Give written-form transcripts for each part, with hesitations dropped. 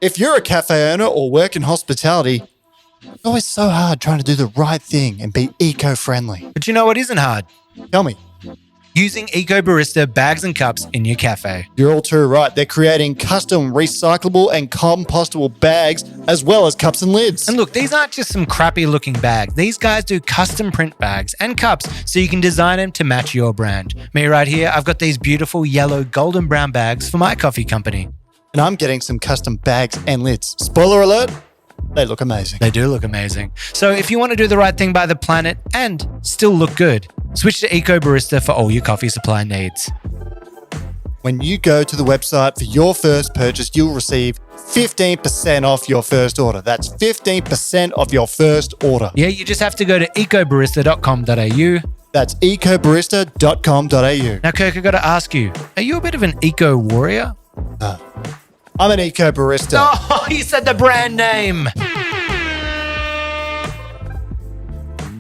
If you're a cafe owner or work in hospitality, it's always so hard trying to do the right thing and be eco-friendly. But you know what isn't hard? Tell me. Using Eco Barista bags and cups in your cafe. You're all too right. They're creating custom recyclable and compostable bags as well as cups and lids. And look, these aren't just some crappy looking bags. These guys do custom print bags and cups so you can design them to match your brand. Me right here, I've got these beautiful yellow golden brown bags for my coffee company. And I'm getting some custom bags and lids. Spoiler alert, they look amazing. They do look amazing. So if you want to do the right thing by the planet and still look good, switch to Eco Barista for all your coffee supply needs. When you go to the website for your first purchase, you'll receive 15% off your first order. That's 15% off your first order. Yeah, you just have to go to ecobarista.com.au. That's ecobarista.com.au. Now, Kirk, I've got to ask you, are you a bit of an eco warrior? I'm an Eco Barista. Oh, you said the brand name.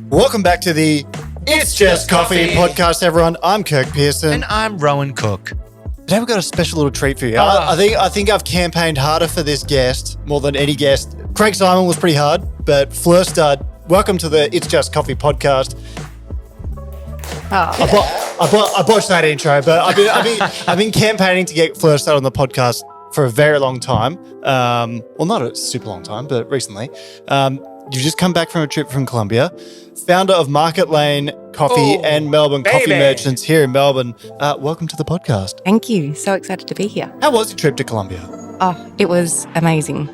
Welcome back to the It's Just Coffee podcast, everyone. I'm Kirk Pearson. And I'm Rowan Cook. Today we've got a special little treat for you. Oh. I think I've campaigned harder for this guest more than any guest. Craig Simon was pretty hard, but Fleur Studd, welcome to the It's Just Coffee podcast. I botched that intro, but I've been campaigning to get Fleur Studd on the podcast for a very long time. Well, not a super long time, but recently. You've just come back from a trip from Colombia. Founder of Market Lane Coffee and Melbourne Coffee Merchants here in Melbourne. Welcome to the podcast. Thank you. So excited to be here. How was your trip to Colombia? Oh, it was amazing.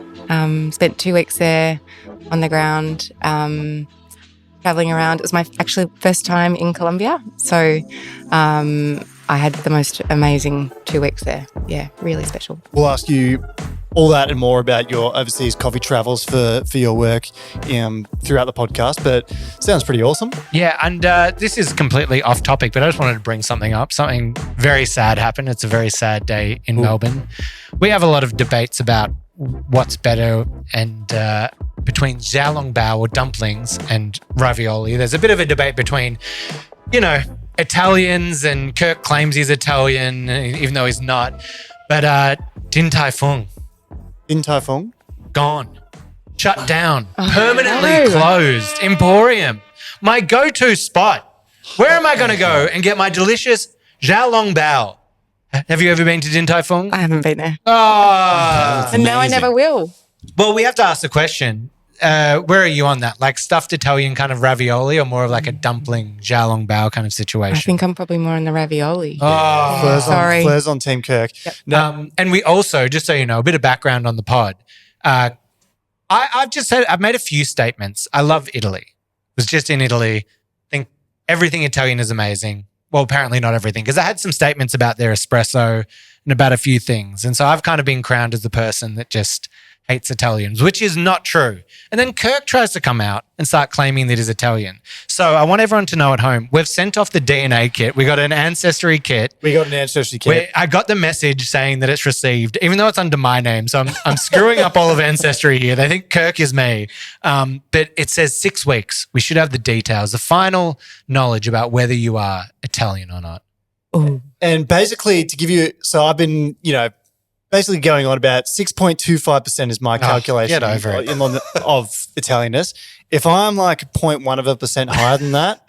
Spent 2 weeks there on the ground, traveling around. It was my actually first time in Colombia. So I had the most amazing 2 weeks there. Yeah, really special. We'll ask you all that and more about your overseas coffee travels for your work throughout the podcast, but sounds pretty awesome. Yeah, and this is completely off topic, but I just wanted to bring something up. Something very sad happened. It's a very sad day in Melbourne. We have a lot of debates about what's better and between xiaolongbao or dumplings and ravioli. There's a bit of a debate between, Italians, and Kirk claims he's Italian, even though he's not. But Din Tai Fung. Din Tai Fung? Gone. Shut down. Permanently closed. Emporium. My go-to spot. Where am I going to go and get my delicious xiaolongbao? Have you ever been to Din Tai Fung? I haven't been there. Oh. And now I never will. Well, we have to ask the question. Where are you on that? Like stuffed Italian kind of ravioli or more of like a dumpling xiaolongbao kind of situation? I think I'm probably more in the ravioli. Oh, sorry. Fleur's on Team Kirk. Yep. And we also, just so you know, a bit of background on the pod. I've just said, I've made a few statements. I love Italy. Was just in Italy. Think everything Italian is amazing. Well, apparently not everything, because I had some statements about their espresso and about a few things. And so I've kind of been crowned as the person that just hates Italians, which is not true. And then Kirk tries to come out and start claiming that he's Italian. So I want everyone to know at home, we've sent off the DNA kit. We got an ancestry kit. I got the message saying that it's received, even though it's under my name. So I'm screwing up all of ancestry here. They think Kirk is me. But it says 6 weeks. We should have the details, the final knowledge about whether you are Italian or not. Ooh. And basically to give you, so I've been, basically going on about 6.25% is my calculation get over it. of Italianness. If I'm like 0.1% higher than that,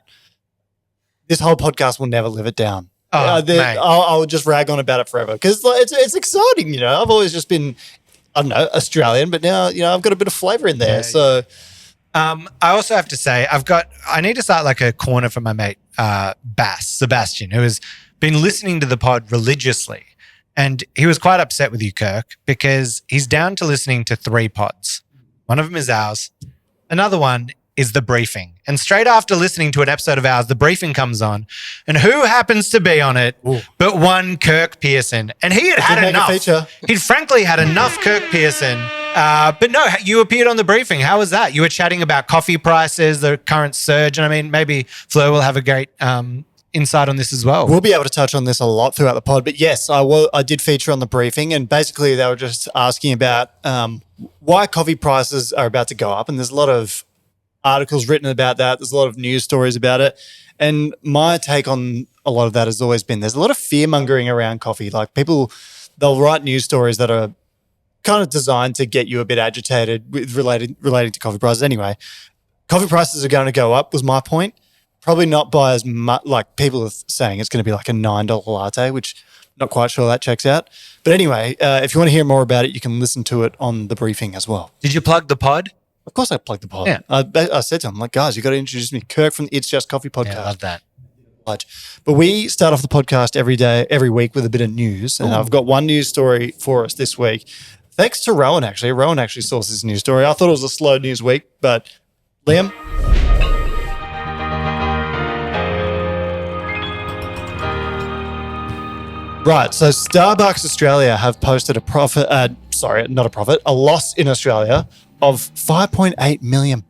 this whole podcast will never live it down. Mate. I'll just rag on about it forever because it's exciting. I've always just been, I don't know, Australian, but now, I've got a bit of flavor in there. Yeah. So I also have to say, I need to start like a corner for my mate, Sebastian, who has been listening to the pod religiously. And he was quite upset with you, Kirk, because he's down to listening to 3 pods. One of them is ours. Another one is The Briefing. And straight after listening to an episode of ours, The Briefing comes on. And who happens to be on it but one Kirk Pearson? And he had enough. He'd frankly had enough Kirk Pearson. But no, you appeared on The Briefing. How was that? You were chatting about coffee prices, the current surge. And I mean, maybe Fleur will have a great insight on this as well. We'll be able to touch on this a lot throughout the pod, but yes, I did feature on The Briefing, and basically they were just asking about why coffee prices are about to go up, and there's a lot of articles written about that. There's a lot of news stories about it, and my take on a lot of that has always been there's a lot of fear mongering around coffee. Like people, they'll write news stories that are kind of designed to get you a bit agitated with relating to coffee prices. Anyway, coffee prices are going to go up was my point. Probably not by as much, like people are saying it's going to be like a $9 latte, which I'm not quite sure that checks out. But anyway, if you want to hear more about it, you can listen to it on the briefing as well. Did you plug the pod? Of course I plugged the pod. Yeah. I said to him, like, guys, you got to introduce me. Kirk from the It's Just Coffee podcast. Yeah, I love that. But we start off the podcast every week with a bit of news. And I've got one news story for us this week. Thanks to Rowan, actually. Rowan actually sourced this news story. I thought it was a slow news week, but Liam? Right, so Starbucks Australia have posted a loss in Australia of $5.8 million.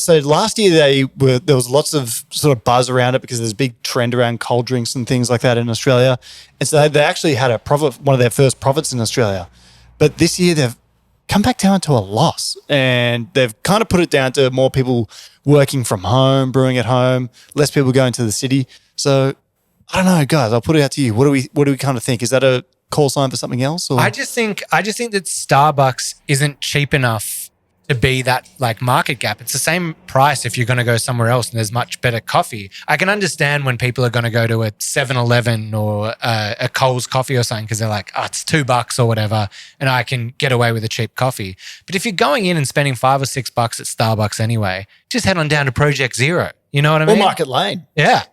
So last year there was lots of sort of buzz around it because there's a big trend around cold drinks and things like that in Australia. And so they actually had one of their first profits in Australia. But this year they've come back down to a loss, and they've kind of put it down to more people working from home, brewing at home, less people going to the city. So I don't know, guys, I'll put it out to you. What do we kind of think? Is that a call sign for something else? Or? I just think that Starbucks isn't cheap enough to be that like market gap. It's the same price if you're going to go somewhere else and there's much better coffee. I can understand when people are going to go to a 7-Eleven or a Coles coffee or something because they're like, oh, it's $2 or whatever, and I can get away with a cheap coffee. But if you're going in and spending $5 or $6 at Starbucks anyway, just head on down to Project Zero. You know what I mean? Or Market Lane. Yeah.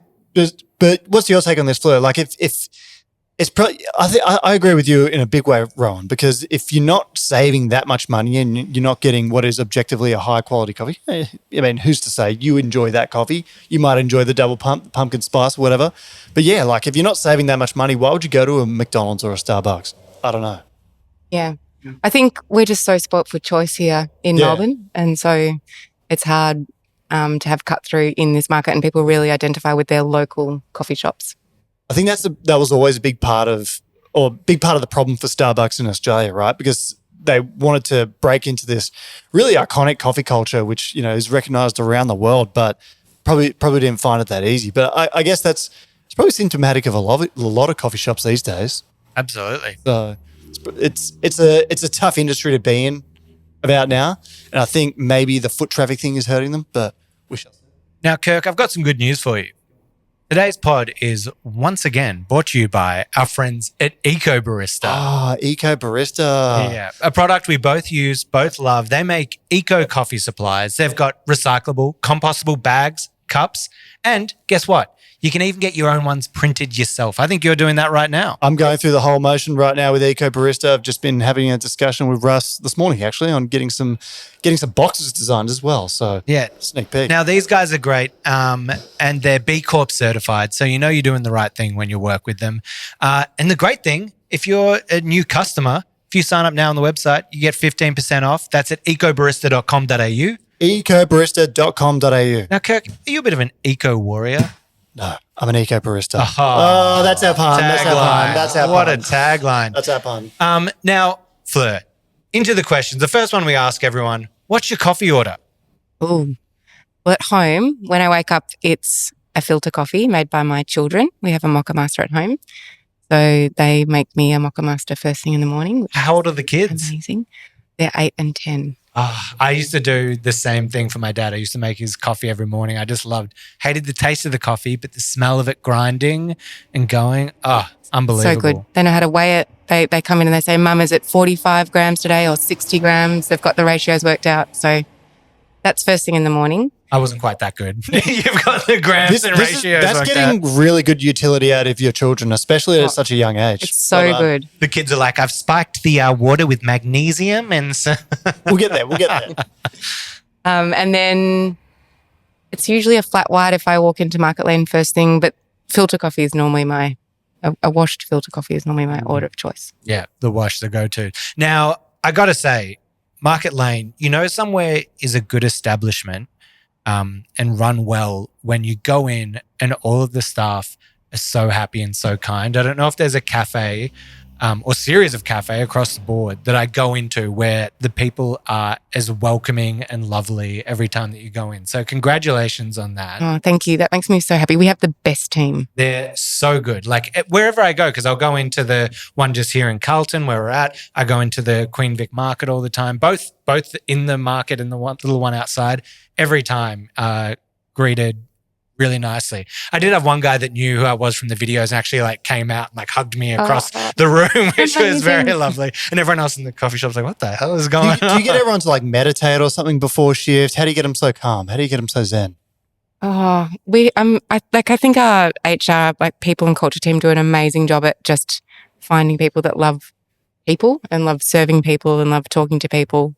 But what's your take on this, Fleur? Like if it's probably, I agree with you in a big way, Rowan, because if you're not saving that much money and you're not getting what is objectively a high quality coffee, I mean, who's to say you enjoy that coffee? You might enjoy the double pump, pumpkin spice, whatever. But yeah, like if you're not saving that much money, why would you go to a McDonald's or a Starbucks? I don't know. Yeah. I think we're just so spoilt for choice here in Melbourne. And so it's hard to have cut through in this market, and people really identify with their local coffee shops. I think that was always a big part of the problem for Starbucks in Australia, right? Because they wanted to break into this really iconic coffee culture, which, is recognized around the world, but probably didn't find it that easy. But I guess it's probably symptomatic of a lot of coffee shops these days. Absolutely. So it's a tough industry to be in about now, and I think maybe the foot traffic thing is hurting them, but we shall see. Now, Kirk, I've got some good news for you. Today's pod is once again brought to you by our friends at Eco Barista. Ah, Eco Barista. Yeah, a product we both use, both love. They make eco coffee supplies. They've got recyclable, compostable bags, cups, and guess what? You can even get your own ones printed yourself. I think you're doing that right now. I'm going through the whole motion right now with Eco Barista. I've just been having a discussion with Russ this morning, actually, on getting some boxes designed as well. So yeah, sneak peek. Now these guys are great, and they're B Corp certified, so you're doing the right thing when you work with them. And the great thing, if you're a new customer, if you sign up now on the website, you get 15% off. That's at ecobarista.com.au. ecobarista.com.au. Now, Kirk, are you a bit of an eco warrior? No, I'm an Eco Barista. Oh, that's our pun. That's our pun. What a tagline. That's our pun. Now, Fleur, into the questions. The first one we ask everyone, what's your coffee order? Ooh. Well, at home, when I wake up, it's a filter coffee made by my children. We have a mocha master at home. So they make me a mocha master first thing in the morning. How old are the kids? Amazing. They're 8 and 10. Oh, I used to do the same thing for my dad. I used to make his coffee every morning. I just hated the taste of the coffee, but the smell of it grinding and going, unbelievable. So good. They know how to weigh it. They come in and they say, Mum, is it 45 grams today or 60 grams? They've got the ratios worked out. So that's first thing in the morning. I wasn't quite that good. You've got the grams and ratios. That's getting really good utility out of your children, especially at such a young age. It's so good. The kids are like, I've spiked the water with magnesium, and so we'll get there. And then it's usually a flat white if I walk into Market Lane first thing, but filter coffee is normally a washed filter coffee is normally my order of choice. Yeah, the wash, the go-to. Now, I got to say, Market Lane, somewhere is a good establishment and run well when you go in and all of the staff are so happy and so kind. I don't know if there's a cafe or series of cafe across the board that I go into where the people are as welcoming and lovely every time that you go in. So congratulations on that. Oh, thank you. That makes me so happy. We have the best team. They're so good. Like wherever I go, because I'll go into the one just here in Carlton where we're at. I go into the Queen Vic market all the time, both in the market and the little one outside. Every time greeted really nicely. I did have one guy that knew who I was from the videos and actually like came out and like hugged me across the room, which was very lovely. And everyone else in the coffee shop's like, what the hell is going on? Do you get everyone to like meditate or something before shift? How do you get them so calm? How do you get them so zen? Oh, I think our HR, like people and culture team do an amazing job at just finding people that love people and love serving people and love talking to people.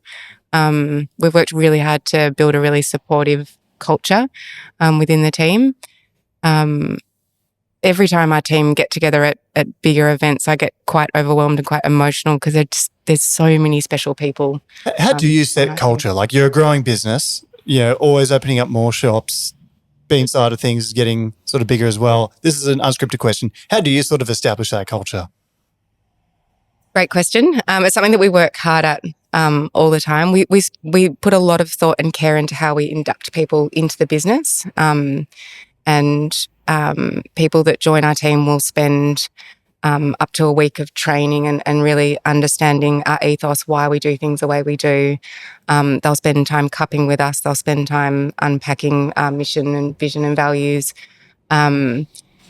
We've worked really hard to build a really supportive culture within the team. Every time our team get together at bigger events, I get quite overwhelmed and quite emotional because there's so many special people. How do you set culture? Like you're a growing business, always opening up more shops, being side of things is getting sort of bigger as well. This is an unscripted question. How do you sort of establish that culture? Great question. It's something that we work hard at all the time. We put a lot of thought and care into how we induct people into the business, and people that join our team will spend up to a week of training and really understanding our ethos, why we do things the way we do. They'll spend time cupping with us. They'll spend time unpacking our mission and vision and values.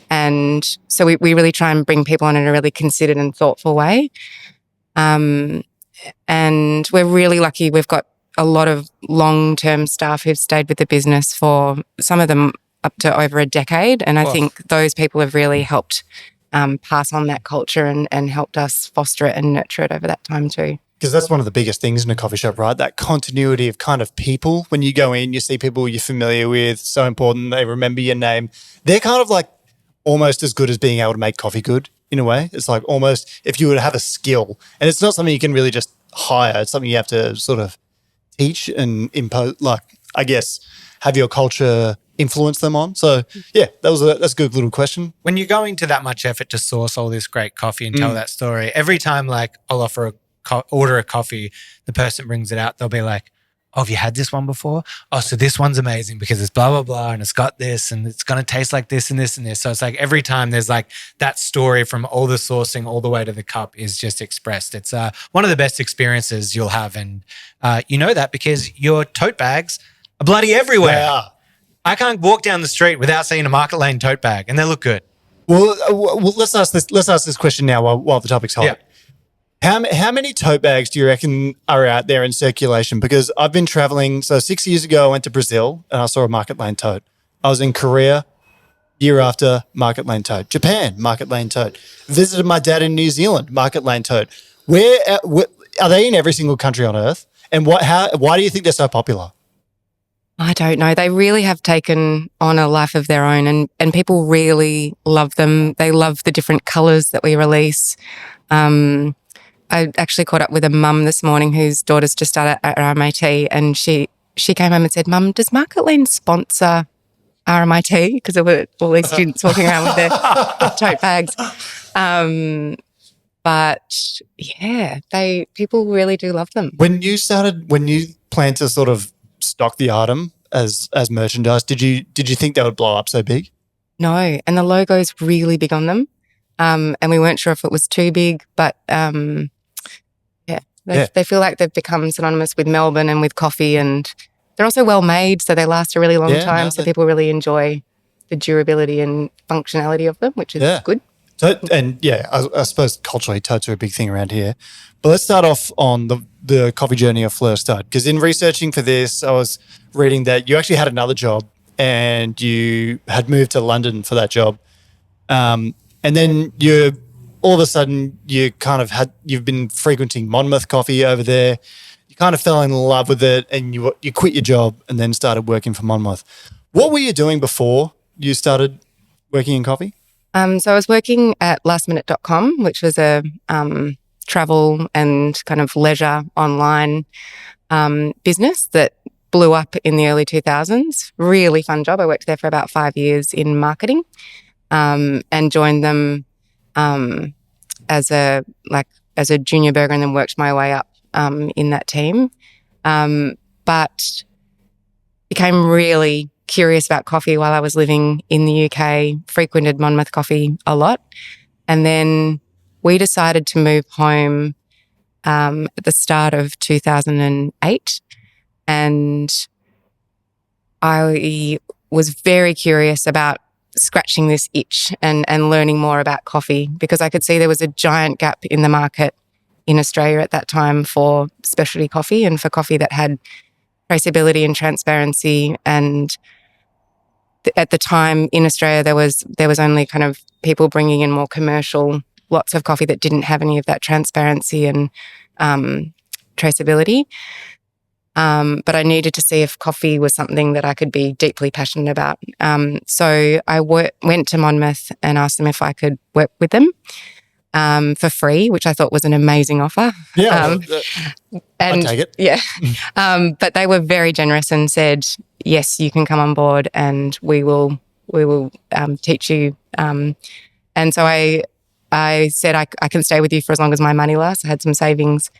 And so we really try and bring people on in a really considered and thoughtful way. And we're really lucky. We've got a lot of long-term staff who've stayed with the business for some of them up to over a decade. And I think those people have really helped pass on that culture and helped us foster it and nurture it over that time too. Because that's one of the biggest things in a coffee shop, right? That continuity of kind of people. When you go in, you see people you're familiar with, so important, they remember your name. They're kind of like almost as good as being able to make coffee good in a way. It's like almost if you were to have a skill, and it's not something you can really just hire. It's something you have to sort of teach and impose, like, I guess, have your culture influence them on. So yeah, that's a good little question. When you're going to that much effort to source all this great coffee and tell that story, every time like I'll order a coffee, the person brings it out, they'll be like, oh, have you had this one before? Oh, so this one's amazing because it's blah, blah, blah, and it's got this and it's going to taste like this and this and this. So it's like every time there's like that story from all the sourcing all the way to the cup is just expressed. It's one of the best experiences you'll have. And you know that because your tote bags are bloody everywhere. Yeah. I can't walk down the street without seeing a Market Lane tote bag and they look good. Well, let's ask this question now while the topic's hot. Yeah. How many tote bags do you reckon are out there in circulation? Because I've been traveling. So 6 years ago, I went to Brazil and I saw a Market Lane tote. I was in Korea, year after, Market Lane tote. Japan, Market Lane tote. Visited my dad in New Zealand, Market Lane tote. Where are they in every single country on earth? And why do you think they're so popular? I don't know. They really have taken on a life of their own and people really love them. They love the different colours that we release. I actually caught up with a mum this morning whose daughter's just started at RMIT and she came home and said, Mum, does Market Lane sponsor RMIT? Because there were all these students walking around with their tote bags. But yeah, people really do love them. When you planned to sort of stock the item as merchandise, did you think they would blow up so big? No, and the logo's really big on them. And we weren't sure if it was too big, but they feel like they've become synonymous with Melbourne and with coffee, and they're also well made, so they last a really long time. So people really enjoy the durability and functionality of them, which is good. So, and I suppose culturally totes are a big thing around here. But let's start off on the coffee journey of Fleur Studd, because in researching for this, I was reading that you actually had another job and you had moved to London for that job. And then all of a sudden you've been frequenting Monmouth Coffee over there. You kind of fell in love with it and you quit your job and then started working for Monmouth. What were you doing before you started working in coffee? So I was working at lastminute.com, which was a travel and kind of leisure online business that blew up in the early 2000s. Really fun job. I worked there for about 5 years in marketing and joined them as a junior burger and then worked my way up in that team. But became really curious about coffee while I was living in the UK, frequented Monmouth Coffee a lot. And then we decided to move home at the start of 2008. And I was very curious about scratching this itch and learning more about coffee, because I could see there was a giant gap in the market in Australia at that time for specialty coffee and for coffee that had traceability and transparency. And at the time in Australia, there was only kind of people bringing in more commercial lots of coffee that didn't have any of that transparency and traceability. But I needed to see if coffee was something that I could be deeply passionate about. So I went to Monmouth and asked them if I could work with them for free, which I thought was an amazing offer. Yeah, I'd take it. Yeah. But they were very generous and said, yes, you can come on board and we will teach you. And so I said, I can stay with you for as long as my money lasts. I had some savings.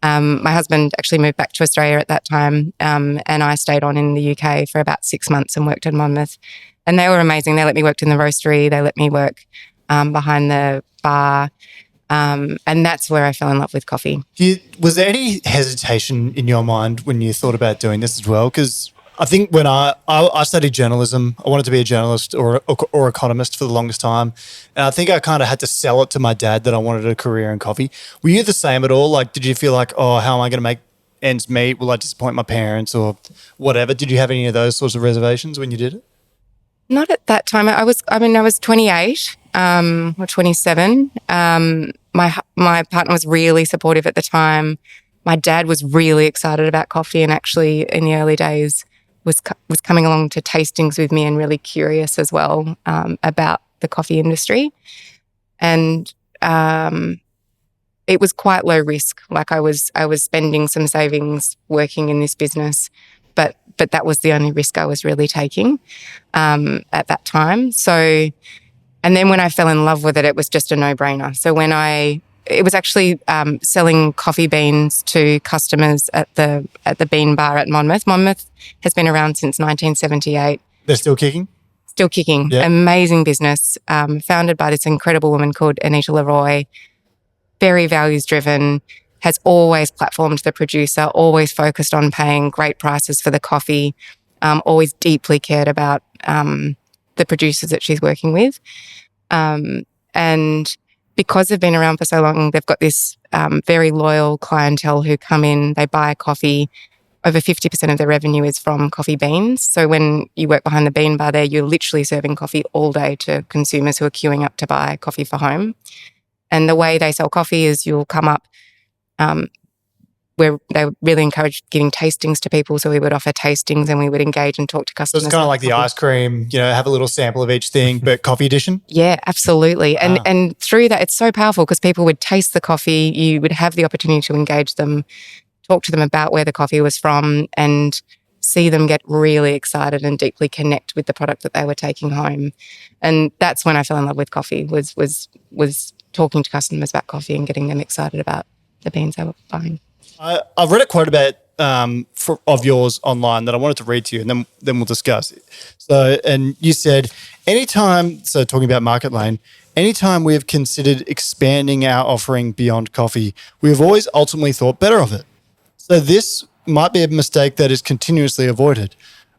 My husband actually moved back to Australia at that time, and I stayed on in the UK for about 6 months and worked at Monmouth. And they were amazing. They let me work in the roastery. They let me work behind the bar. And that's where I fell in love with coffee. Was there any hesitation in your mind when you thought about doing this as well? Because I think when I studied journalism, I wanted to be a journalist or economist for the longest time. And I think I kind of had to sell it to my dad that I wanted a career in coffee. Were you the same at all? Like, did you feel like, oh, how am I going to make ends meet? Will I disappoint my parents or whatever? Did you have any of those sorts of reservations when you did it? Not at that time. I was 28 or 27. My partner was really supportive at the time. My dad was really excited about coffee and actually in the early days was coming along to tastings with me and really curious as well about the coffee industry. And it was quite low risk. Like I was spending some savings working in this business, but that was the only risk I was really taking at that time. So, and then when I fell in love with it, it was just a no-brainer. So it was actually selling coffee beans to customers at the bean bar at Monmouth. Monmouth has been around since 1978. They're still kicking? Still kicking. Yeah. Amazing business, founded by this incredible woman called Anita Leroy. Very values-driven, has always platformed the producer, always focused on paying great prices for the coffee, always deeply cared about the producers that she's working with. And because they've been around for so long, they've got this very loyal clientele who come in, they buy coffee. Over 50% of their revenue is from coffee beans. So when you work behind the bean bar there, you're literally serving coffee all day to consumers who are queuing up to buy coffee for home. And the way they sell coffee is you'll come up where they really encourage giving tastings to people. So we would offer tastings and we would engage and talk to customers. So it's kind of like the ice cream, have a little sample of each thing, but coffee edition? Yeah, absolutely. And through that, it's so powerful because people would taste the coffee. You would have the opportunity to engage them, talk to them about where the coffee was from and see them get really excited and deeply connect with the product that they were taking home. And that's when I fell in love with coffee, was talking to customers about coffee and getting them excited about the beans they were buying. I've read a quote about of yours online that I wanted to read to you, and then we'll discuss it. So, and you said, talking about Market Lane, anytime we have considered expanding our offering beyond coffee, we have always ultimately thought better of it. So this might be a mistake that is continuously avoided.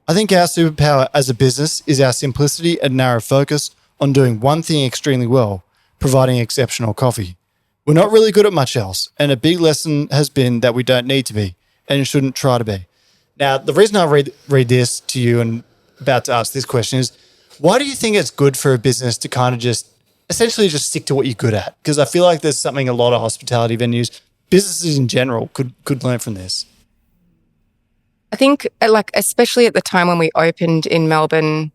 I think our superpower as a business is our simplicity and narrow focus on doing one thing extremely well, providing exceptional coffee. We're not really good at much else, and a big lesson has been that we don't need to be and shouldn't try to be. Now, the reason I read this to you and about to ask this question is, why do you think it's good for a business to kind of just essentially just stick to what you're good at? Because I feel like there's something a lot of hospitality venues, businesses in general, could learn from this. I think, especially at the time when we opened in Melbourne,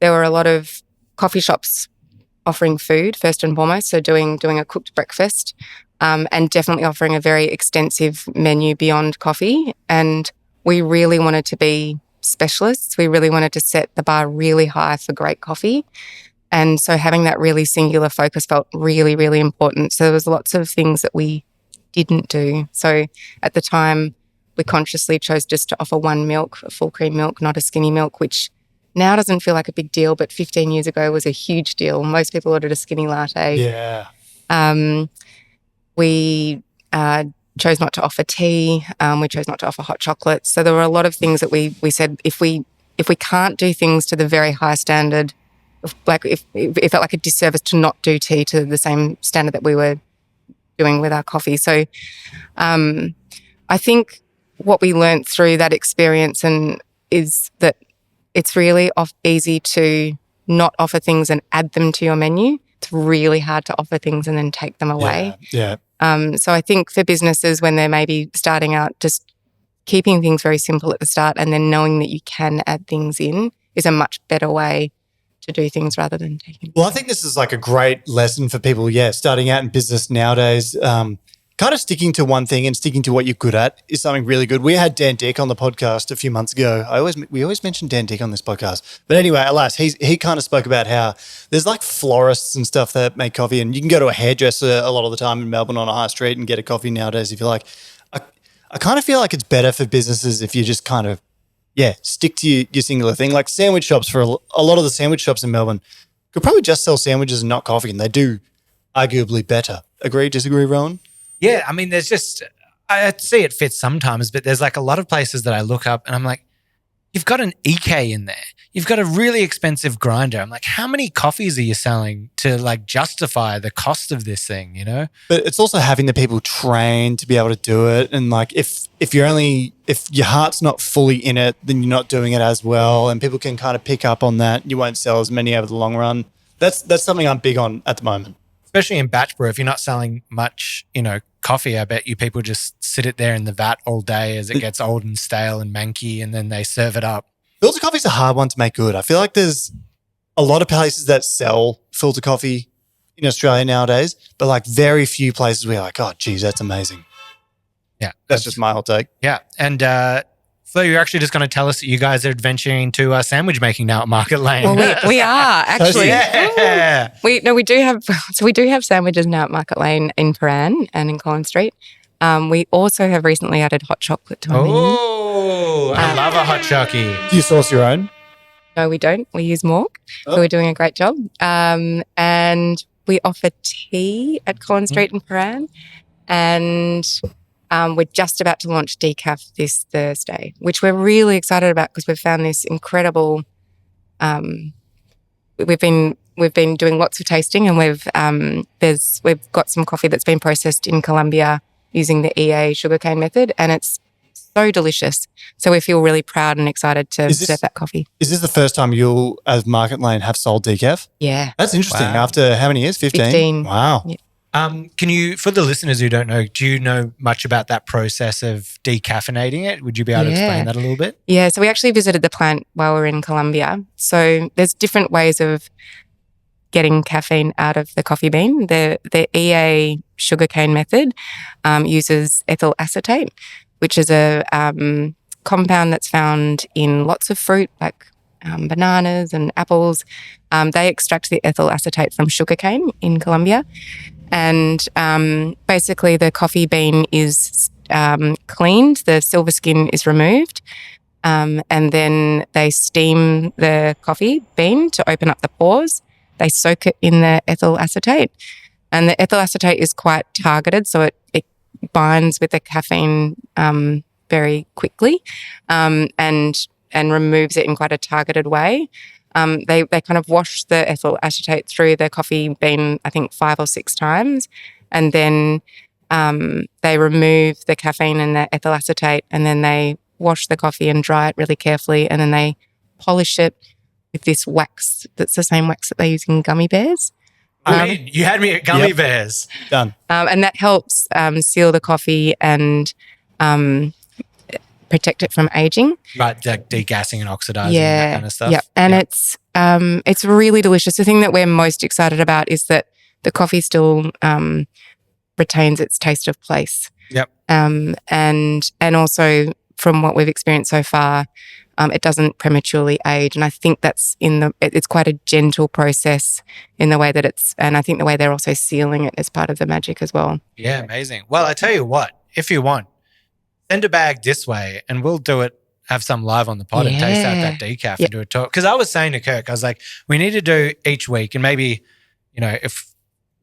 there were a lot of coffee shops offering food first and foremost, so doing a cooked breakfast, and definitely offering a very extensive menu beyond coffee. And we really wanted to be specialists. We really wanted to set the bar really high for great coffee. And so having that really singular focus felt really, really important. So there was lots of things that we didn't do. So at the time, we consciously chose just to offer one milk, a full cream milk, not a skinny milk, which now doesn't feel like a big deal, but 15 years ago was a huge deal. Most people ordered a skinny latte. Yeah. We chose not to offer tea. We chose not to offer hot chocolate. So there were a lot of things that we said if we can't do things to the very high standard, like if it felt like a disservice to not do tea to the same standard that we were doing with our coffee. So I think what we learned through that experience is that it's really easy to not offer things and add them to your menu. It's really hard to offer things and then take them away. Yeah. So I think for businesses when they're maybe starting out, just keeping things very simple at the start and then knowing that you can add things in is a much better way to do things rather than taking. Well, I think this is like a great lesson for people, starting out in business nowadays. Kind of sticking to one thing and sticking to what you're good at is something really good. We had Dan Dick on the podcast a few months ago. We always mention Dan Dick on this podcast. But anyway, alas, he kind of spoke about how there's like florists and stuff that make coffee, and you can go to a hairdresser a lot of the time in Melbourne on a high street and get a coffee nowadays if you like. I kind of feel like it's better for businesses if you just kind of, stick to your singular thing. Like sandwich shops, for a lot of the sandwich shops in Melbourne could probably just sell sandwiches and not coffee, and they do arguably better. Agree, disagree, Rowan? Yeah, I mean, there's just, I see it fits sometimes, but there's like a lot of places that I look up and I'm like, you've got an EK in there. You've got a really expensive grinder. I'm like, how many coffees are you selling to like justify the cost of this thing, you know? But it's also having the people trained to be able to do it. And like, if your heart's not fully in it, then you're not doing it as well. And people can kind of pick up on that. You won't sell as many over the long run. That's something I'm big on at the moment. Especially in batch brew, if you're not selling much, coffee, I bet you people just sit it there in the vat all day as it gets old and stale and manky, and then they serve it up. Filter coffee's a hard one to make good. I feel like there's a lot of places that sell filter coffee in Australia nowadays, but like very few places where you're like, oh, geez, that's amazing. Yeah. That's just my whole take. Yeah. And Flo, you're actually just going to tell us that you guys are adventuring into sandwich making now at Market Lane. Well, we are actually. Yeah. We do have sandwiches now at Market Lane in Paran and in Collins Street. We also have recently added hot chocolate to our menu. Oh, I love a hot chockey. Do you source your own? No, we don't. We use Mork, so we're doing a great job. And we offer tea at Collins Street in Paran, and we're just about to launch decaf this Thursday, which we're really excited about because we've found this incredible. We've been doing lots of tasting, and we've got some coffee that's been processed in Colombia using the EA sugarcane method, and it's so delicious. So we feel really proud and excited to serve that coffee. Is this the first time you'll, as Market Lane, have sold decaf? Yeah. That's interesting. Wow. After how many years? 15? 15. Wow. Yeah. Can you, for the listeners who don't know, do you know much about that process of decaffeinating it? Would you be able to explain that a little bit? Yeah, so we actually visited the plant while we were in Colombia. So there's different ways of getting caffeine out of the coffee bean. The EA sugarcane method uses ethyl acetate, which is a compound that's found in lots of fruit like bananas and apples. They extract the ethyl acetate from sugarcane in Colombia. And basically the coffee bean is cleaned, the silver skin is removed, and then they steam the coffee bean to open up the pores. They soak it in the ethyl acetate, and the ethyl acetate is quite targeted, so it binds with the caffeine very quickly and removes it in quite a targeted way. They kind of wash the ethyl acetate through the coffee bean, I think 5 or 6 times, and then they remove the caffeine and the ethyl acetate, and then they wash the coffee and dry it really carefully, and then they polish it with this wax that's the same wax that they use in gummy bears. You had me at gummy bears. Done. And that helps seal the coffee and protect it from aging. Right, like degassing and oxidizing and that kind of stuff. Yeah, and it's really delicious. The thing that we're most excited about is that the coffee still retains its taste of place. Yep. And also from what we've experienced so far, it doesn't prematurely age. And I think that's it's quite a gentle process in the way that and I think the way they're also sealing it is part of the magic as well. Yeah, amazing. Well, I tell you what, if you want, send a bag this way and we'll do it, have some live on the pod and taste out that decaf and do a talk. Because I was saying to Kirk, I was like, we need to do each week and maybe, if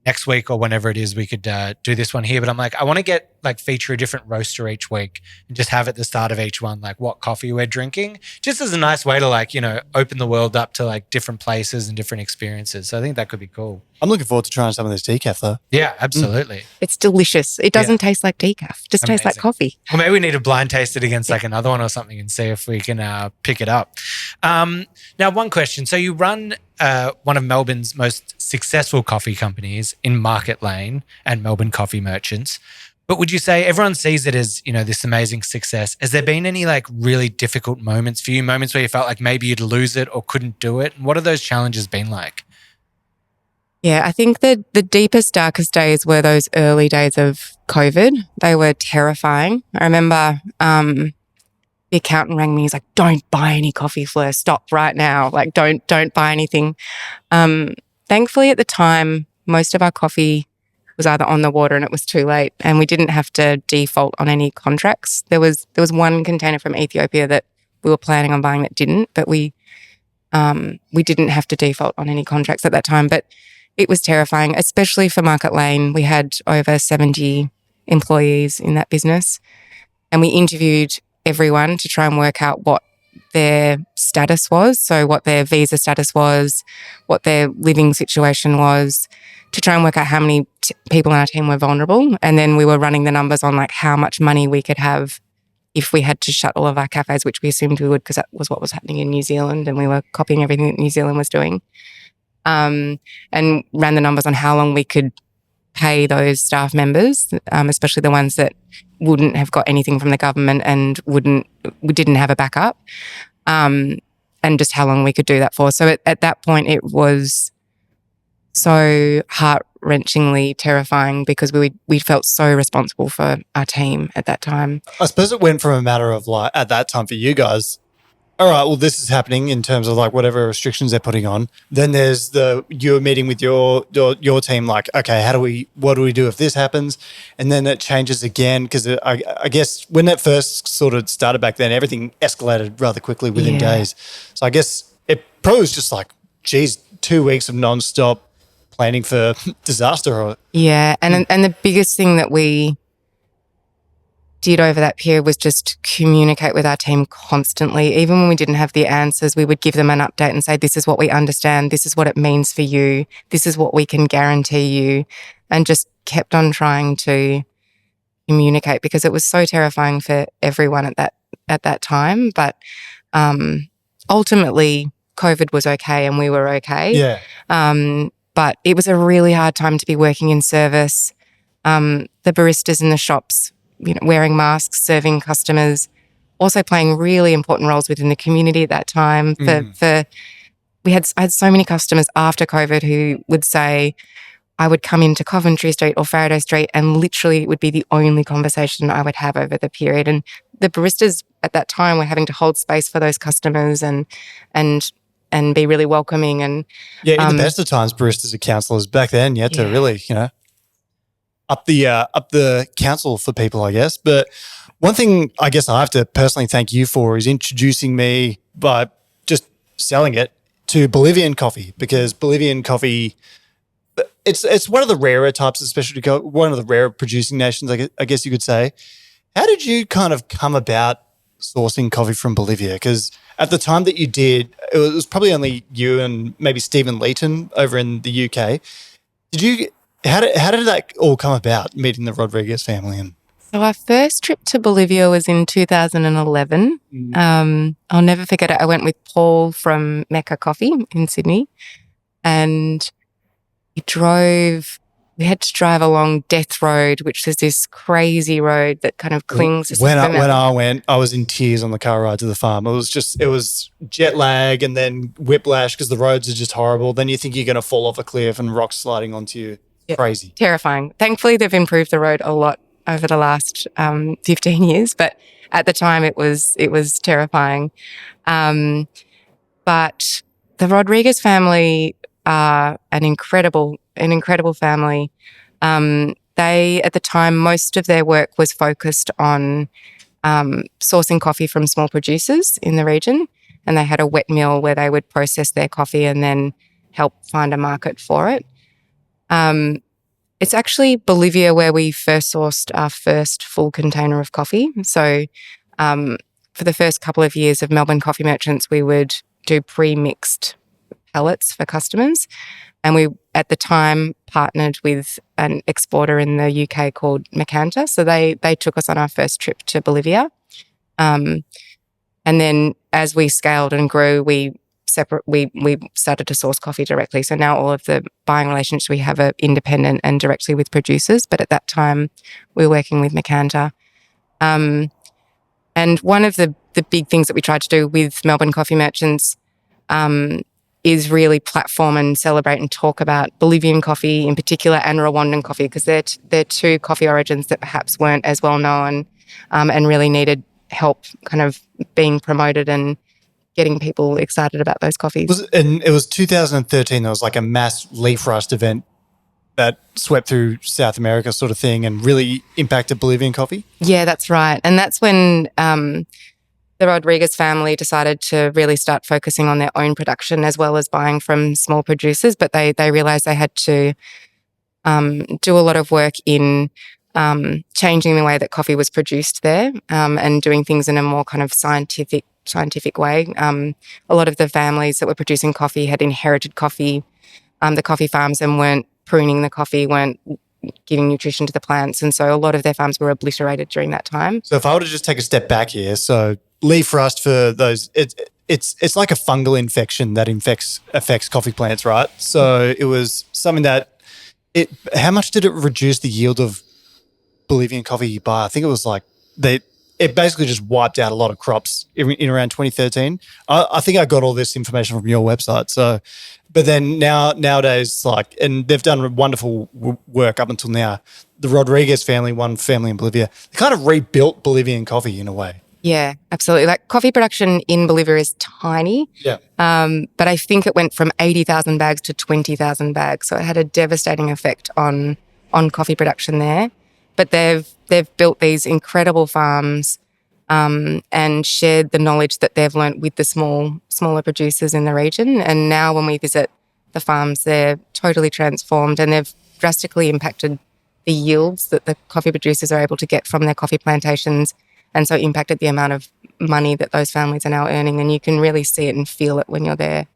next week or whenever it is, we could do this one here. But I'm like, I want to feature a different roaster each week and just have at the start of each one, like what coffee we're drinking, just as a nice way to open the world up to different places and different experiences. So I think that could be cool. I'm looking forward to trying some of this decaf though. Yeah, absolutely. It's delicious. It doesn't taste like decaf. It just tastes like coffee. Well, maybe we need to blind taste it against another one or something and see if we can pick it up. Now, one question. So you run one of Melbourne's most successful coffee companies in Market Lane and Melbourne Coffee Merchants. But would you say everyone sees it as, this amazing success? Has there been any really difficult moments for you, moments where you felt like maybe you'd lose it or couldn't do it? And what have those challenges been like? Yeah, I think that the deepest, darkest days were those early days of COVID. They were terrifying. I remember the accountant rang me. He's like, "Don't buy any coffee, Fleur. Stop right now. Don't buy anything." Thankfully, at the time, most of our coffee was either on the water and it was too late, and we didn't have to default on any contracts. There was one container from Ethiopia that we were planning on buying that didn't, but we didn't have to default on any contracts at that time. But it was terrifying, especially for Market Lane. We had over 70 employees in that business, and we interviewed everyone to try and work out what their status was, so what their visa status was, what their living situation was, to try and work out how many people on our team were vulnerable. And then we were running the numbers on how much money we could have if we had to shut all of our cafes, which we assumed we would because that was what was happening in New Zealand, and we were copying everything that New Zealand was doing. And ran the numbers on how long we could pay those staff members, especially the ones that wouldn't have got anything from the government and didn't have a backup, and just how long we could do that for. So at that point, it was so heart-wrenchingly terrifying because we felt so responsible for our team at that time. I suppose it went from a matter of at that time for you guys, all right, well, this is happening in terms of whatever restrictions they're putting on. Then there's you're meeting with your team, okay, what do we do if this happens? And then it changes again because I guess when it first sort of started back then, everything escalated rather quickly within days. So I guess it probably was just 2 weeks of nonstop planning for disaster. Yeah, and the biggest thing that we did over that period was just communicate with our team constantly. Even when we didn't have the answers, we would give them an update and say, this is what we understand, this is what it means for you, this is what we can guarantee you, and just kept on trying to communicate because it was so terrifying for everyone at that time. But ultimately, COVID was okay and we were okay. Yeah. But it was a really hard time to be working in service. The baristas in the shops, wearing masks, serving customers, also playing really important roles within the community at that time. I had so many customers after COVID who would say, I would come into Coventry Street or Faraday Street and literally it would be the only conversation I would have over the period. And the baristas at that time were having to hold space for those customers and be really welcoming. And yeah, in the best of times, baristas are counsellors. Back then, you had to really, up the council for people, I guess. But one thing I guess I have to personally thank you for is introducing me by just selling it to Bolivian coffee, because Bolivian coffee, it's one of the rarer types of specialty coffee, one of the rarer producing nations, I guess you could say. How did you kind of come about sourcing coffee from Bolivia? Because at the time that you did, it was probably only you and maybe Stephen Leighton over in the UK. How did that all come about, meeting the Rodriguez family? So our first trip to Bolivia was in 2011. I'll never forget it. I went with Paul from Mecca Coffee in Sydney, and we had to drive along Death Road, which is this crazy road that kind of clings. When I went, I was in tears on the car ride to the farm. It was jet lag and then whiplash because the roads are just horrible. Then you think you're going to fall off a cliff and rocks sliding onto you. Crazy. Terrifying. Thankfully, they've improved the road a lot over the last 15 years, but at the time it was terrifying. But the Rodriguez family are an incredible family. They, at the time, most of their work was focused on sourcing coffee from small producers in the region, and they had a wet mill where they would process their coffee and then help find a market for it. It's actually Bolivia where we first sourced our first full container of coffee. So for the first couple of years of Melbourne Coffee Merchants, we would do pre-mixed pellets for customers. And we, at the time, partnered with an exporter in the UK called Macanta. So they took us on our first trip to Bolivia. And then as we scaled and grew, we started to source coffee directly. So now all of the buying relationships we have are independent and directly with producers. But at that time, we were working with Macanta. And one of the big things that we tried to do with Melbourne Coffee Merchants is really platform and celebrate and talk about Bolivian coffee in particular and Rwandan coffee, because they're two coffee origins that perhaps weren't as well known and really needed help kind of being promoted and getting people excited about those coffees. And it was 2013, there was like a mass leaf rust event that swept through South America sort of thing and really impacted Bolivian coffee? Yeah, that's right. And that's when the Rodriguez family decided to really start focusing on their own production as well as buying from small producers. But they realized they had to do a lot of work in changing the way that coffee was produced there and doing things in a more kind of scientific way. A lot of the families that were producing coffee had inherited coffee, the coffee farms, and weren't pruning the coffee, weren't giving nutrition to the plants. And so a lot of their farms were obliterated during that time. So if I were to just take a step back here, so leaf rust for those, it's like a fungal infection that affects coffee plants, right? So it was something that how much did it reduce the yield of Bolivian coffee by? I think it was like it basically just wiped out a lot of crops in around 2013. I think I got all this information from your website. So, but then nowadays, and they've done wonderful work up until now. The Rodriguez family, one family in Bolivia, they kind of rebuilt Bolivian coffee in a way. Yeah, absolutely. Like coffee production in Bolivia is tiny. Yeah. But I think it went from 80,000 bags to 20,000 bags. So it had a devastating effect on coffee production there. But they've built these incredible farms and shared the knowledge that they've learnt with the smaller producers in the region. And now when we visit the farms, they're totally transformed and they've drastically impacted the yields that the coffee producers are able to get from their coffee plantations, and so impacted the amount of money that those families are now earning. And you can really see it and feel it when you're there.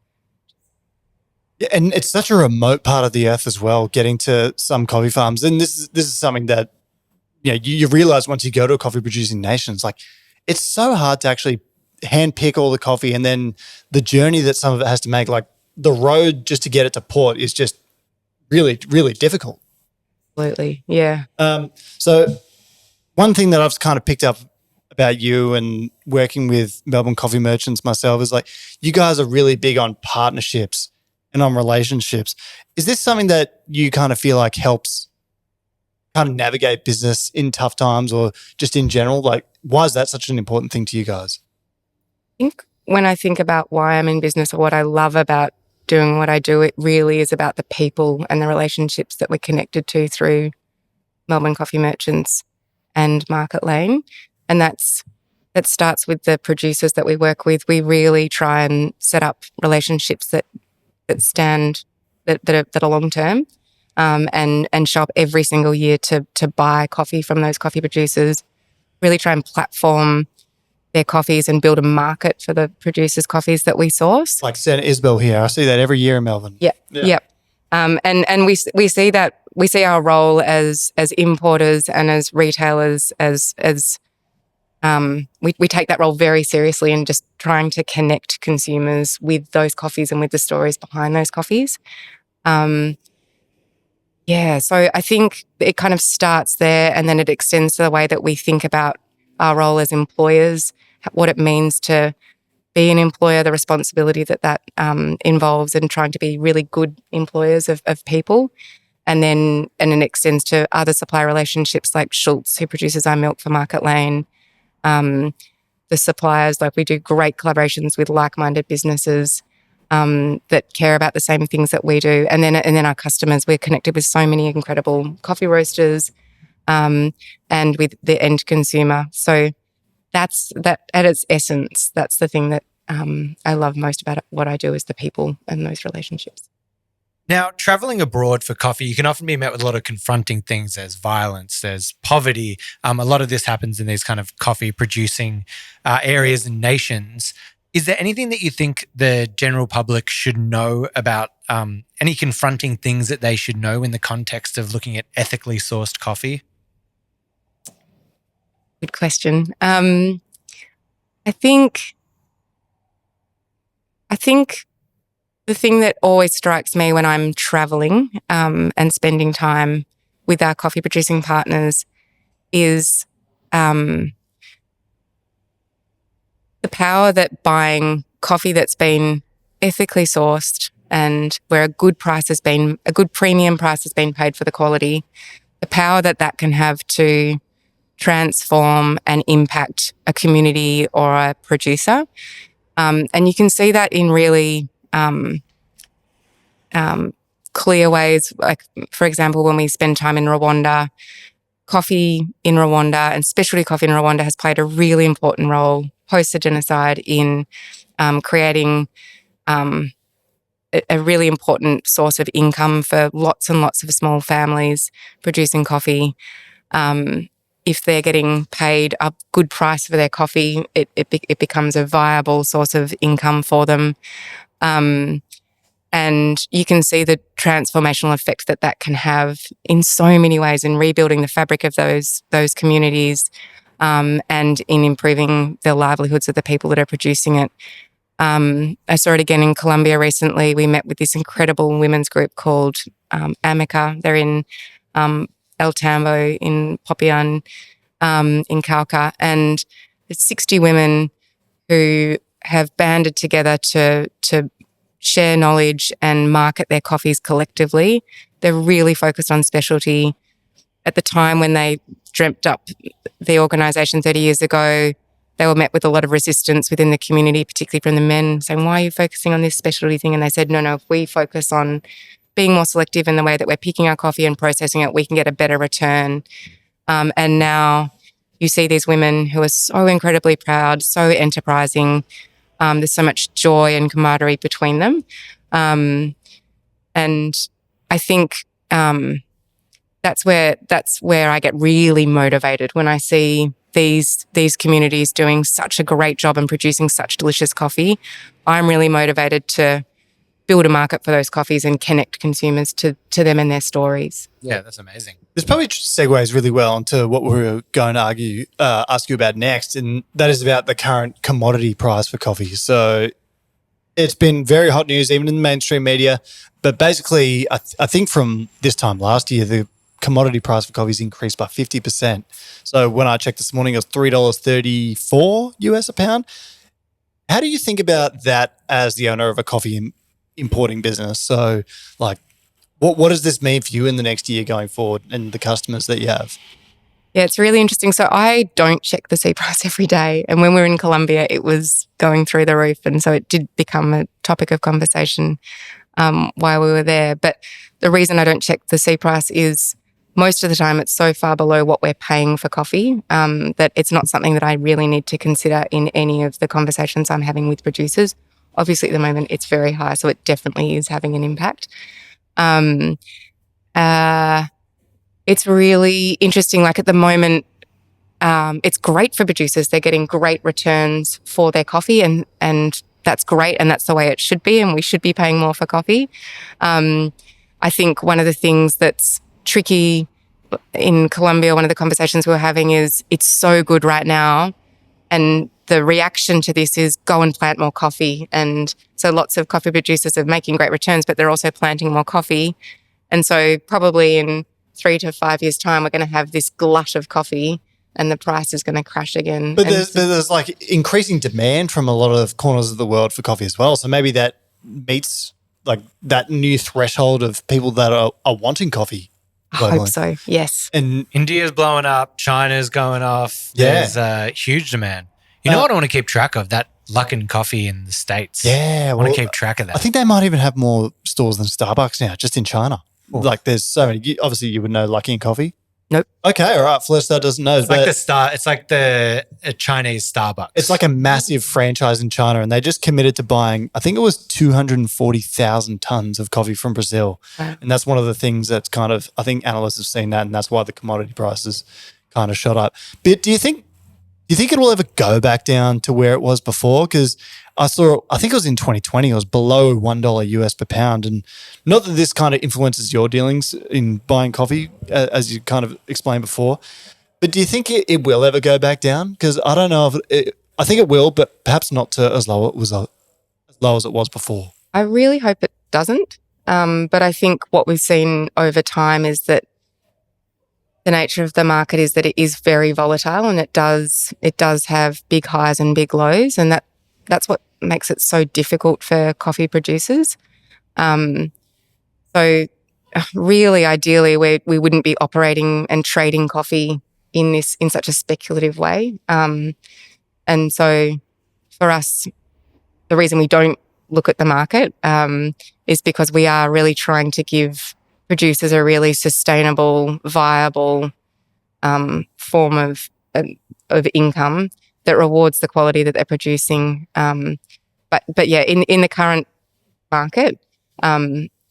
Yeah, and it's such a remote part of the earth as well, getting to some coffee farms. And this is something that you realize once you go to a coffee producing nation, it's so hard to actually hand pick all the coffee, and then the journey that some of it has to make, like the road just to get it to port, is just really, really difficult. Absolutely, yeah. So one thing that I've kind of picked up about you and working with Melbourne Coffee Merchants myself is you guys are really big on partnerships and on relationships. Is this something that you kind of feel like helps kind of navigate business in tough times, or just in general? Why is that such an important thing to you guys? I think when I think about why I'm in business or what I love about doing what I do, it really is about the people and the relationships that we're connected to through Melbourne Coffee Merchants and Market Lane. And that starts with the producers that we work with. We really try and set up relationships that are long term. And show up every single year to buy coffee from those coffee producers, really try and platform their coffees and build a market for the producers' coffees that we source. Like Senator Isabel here. I see that every year in Melbourne. Yeah. Yep. And we see that, we see our role as importers and as retailers we take that role very seriously, and just trying to connect consumers with those coffees and with the stories behind those coffees. Yeah, so I think it kind of starts there, and then it extends to the way that we think about our role as employers, what it means to be an employer, the responsibility that involves, and trying to be really good employers of people. and it extends to other supply relationships like Schultz, who produces our milk for Market Lane. The suppliers, like we do great collaborations with like-minded businesses that care about the same things that we do. And then our customers, we're connected with so many incredible coffee roasters and with the end consumer. So that's that at its essence. That's the thing that I love most about what I do is the people and those relationships. Now, traveling abroad for coffee, you can often be met with a lot of confronting things. There's violence, there's poverty. A lot of this happens in these kind of coffee producing areas and nations. Is there anything that you think the general public should know about any confronting things that they should know in the context of looking at ethically sourced coffee? Good question. I think the thing that always strikes me when I'm traveling and spending time with our coffee producing partners is the power that buying coffee that's been ethically sourced and where a good premium price has been paid for the quality, the power that can have to transform and impact a community or a producer. And you can see that in really clear ways. Like, for example, when we spend time in Rwanda, coffee in Rwanda and specialty coffee in Rwanda has played a really important role post the genocide in creating a really important source of income for lots and lots of small families producing coffee. If they're getting paid a good price for their coffee, it becomes a viable source of income for them. And you can see the transformational effect that can have in so many ways in rebuilding the fabric of those communities and in improving the livelihoods of the people that are producing it. I saw it again in Colombia recently. We met with this incredible women's group called Amica. They're in El Tambo in Popayan, in Cauca, and there's 60 women who have banded together to share knowledge and market their coffees collectively. They're really focused on specialty. At the time when they dreamt up the organisation 30 years ago, they were met with a lot of resistance within the community, particularly from the men, saying, why are you focusing on this specialty thing? And they said, no, if we focus on being more selective in the way that we're picking our coffee and processing it, we can get a better return. And now you see these women who are so incredibly proud, so enterprising. There's so much joy and camaraderie between them. And I think that's where I get really motivated when I see these communities doing such a great job and producing such delicious coffee. I'm really motivated to build a market for those coffees and connect consumers to them and their stories. Yeah, that's amazing. This probably segues really well into what we were going to ask you about next, and that is about the current commodity price for coffee. So it's been very hot news, even in the mainstream media. But basically, I think from this time last year, the commodity price for coffee has increased by 50%. So when I checked this morning, it was $3.34 US a pound. How do you think about that as the owner of a coffee importing business? So, like, what does this mean for you in the next year going forward and the customers that you have? Yeah, it's really interesting. So I don't check the C price every day. And when we were in Colombia, it was going through the roof. And so it did become a topic of conversation while we were there. But the reason I don't check the C price is most of the time it's so far below what we're paying for coffee that it's not something that I really need to consider in any of the conversations I'm having with producers. Obviously, at the moment, it's very high, so it definitely is having an impact. It's really interesting. Like at the moment, it's great for producers. They're getting great returns for their coffee and that's great and that's the way it should be and we should be paying more for coffee. I think one of the things that's tricky in Colombia, one of the conversations we were having is it's so good right now and the reaction to this is go and plant more coffee. And so lots of coffee producers are making great returns, but they're also planting more coffee. And so probably in 3 to 5 years' time, we're going to have this glut of coffee and the price is going to crash again. But there's like increasing demand from a lot of corners of the world for coffee as well. So maybe that meets like that new threshold of people that are wanting coffee I globally? hope so. Yes. And India's blowing up. China's going off. Yeah. There's a huge demand. You know what I want to keep track of? That Luckin Coffee in the States. yeah, I want to keep track of that. I think they might even have more stores than Starbucks now, just in China. Cool. Like there's so many. Obviously, you would know Luckin Coffee. Nope. Okay, all right. Fleur Studd doesn't know. It's like the Chinese Starbucks. It's like a massive franchise in China, and they just committed to buying, I think it was 240,000 tons of coffee from Brazil. Wow. And that's one of the things that's kind of, I think analysts have seen that, and that's why the commodity prices kind of shot up. But do you think it will ever go back down to where it was before? Because I think it was in 2020, it was below $1 US per pound. And not that this kind of influences your dealings in buying coffee, as you kind of explained before, but do you think it will ever go back down? Because I don't know I think it will, but perhaps not to as low as it was before. I really hope it doesn't. But I think what we've seen over time is that the nature of the market is that it is very volatile, and it does have big highs and big lows, and that's what makes it so difficult for coffee producers. So really, ideally, we wouldn't be operating and trading coffee in such a speculative way. And so for us, the reason we don't look at the market is because we are really trying to give producers a really sustainable, viable form of income that rewards the quality that they're producing. But yeah, in the current market,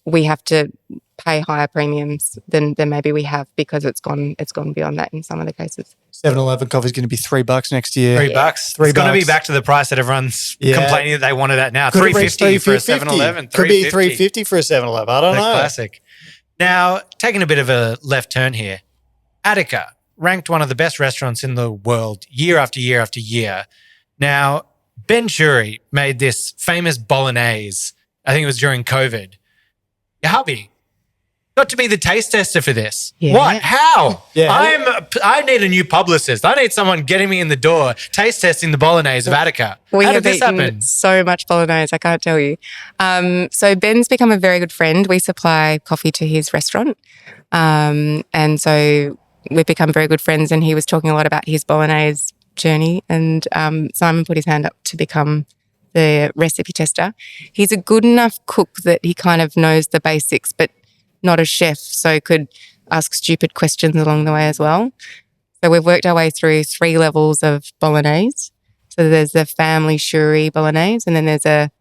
we have to pay higher premiums than maybe we have, because it's gone beyond that in some of the cases. 7-Eleven coffee is going to be $3 next year. $3. It's going to be back to the price that everyone's complaining that they wanted at now. $3.50 for a 7-Eleven. Could be $3.50 for a 7-Eleven. I don't know. Classic. Now, taking a bit of a left turn here, Attica, ranked one of the best restaurants in the world year after year after year. Now, Ben Shuri made this famous bolognese, I think it was during COVID. Your hubby got to be the taste tester for this. Yeah. What? How? Yeah. I need a new publicist. I need someone getting me in the door, taste testing the bolognese of Attica. We How have did this eaten happen? so much bolognese, I can't tell you. So Ben's become a very good friend. We supply coffee to his restaurant. And so we've become very good friends, and he was talking a lot about his bolognese journey, and Simon put his hand up to become the recipe tester. He's a good enough cook that he kind of knows the basics, but not a chef, so could ask stupid questions along the way as well. So we've worked our way through 3 levels of bolognese. So there's the family shuri bolognese, and then there's a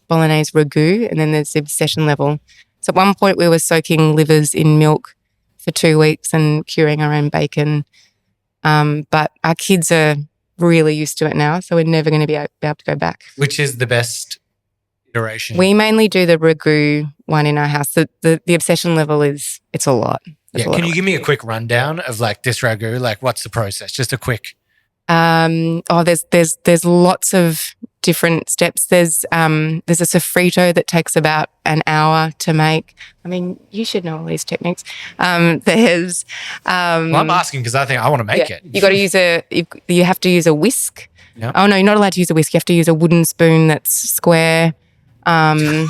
bolognese ragu, and then there's the obsession level. So at one point we were soaking livers in milk for 2 weeks and curing our own bacon. But our kids are really used to it now, so we're never going to be able to go back. Which is the best iteration? We mainly do the ragu one in our house. The obsession level it's a lot. Can you give me a quick rundown of like this ragu? Like, what's the process? Just a quick. There's lots of different steps. There's a sofrito that takes about an hour to make. I mean, you should know all these techniques. There's Well, I'm asking because I think I want to make it. You got to you have to use a whisk. Yep. Oh no, you're not allowed to use a whisk. You have to use a wooden spoon that's square. The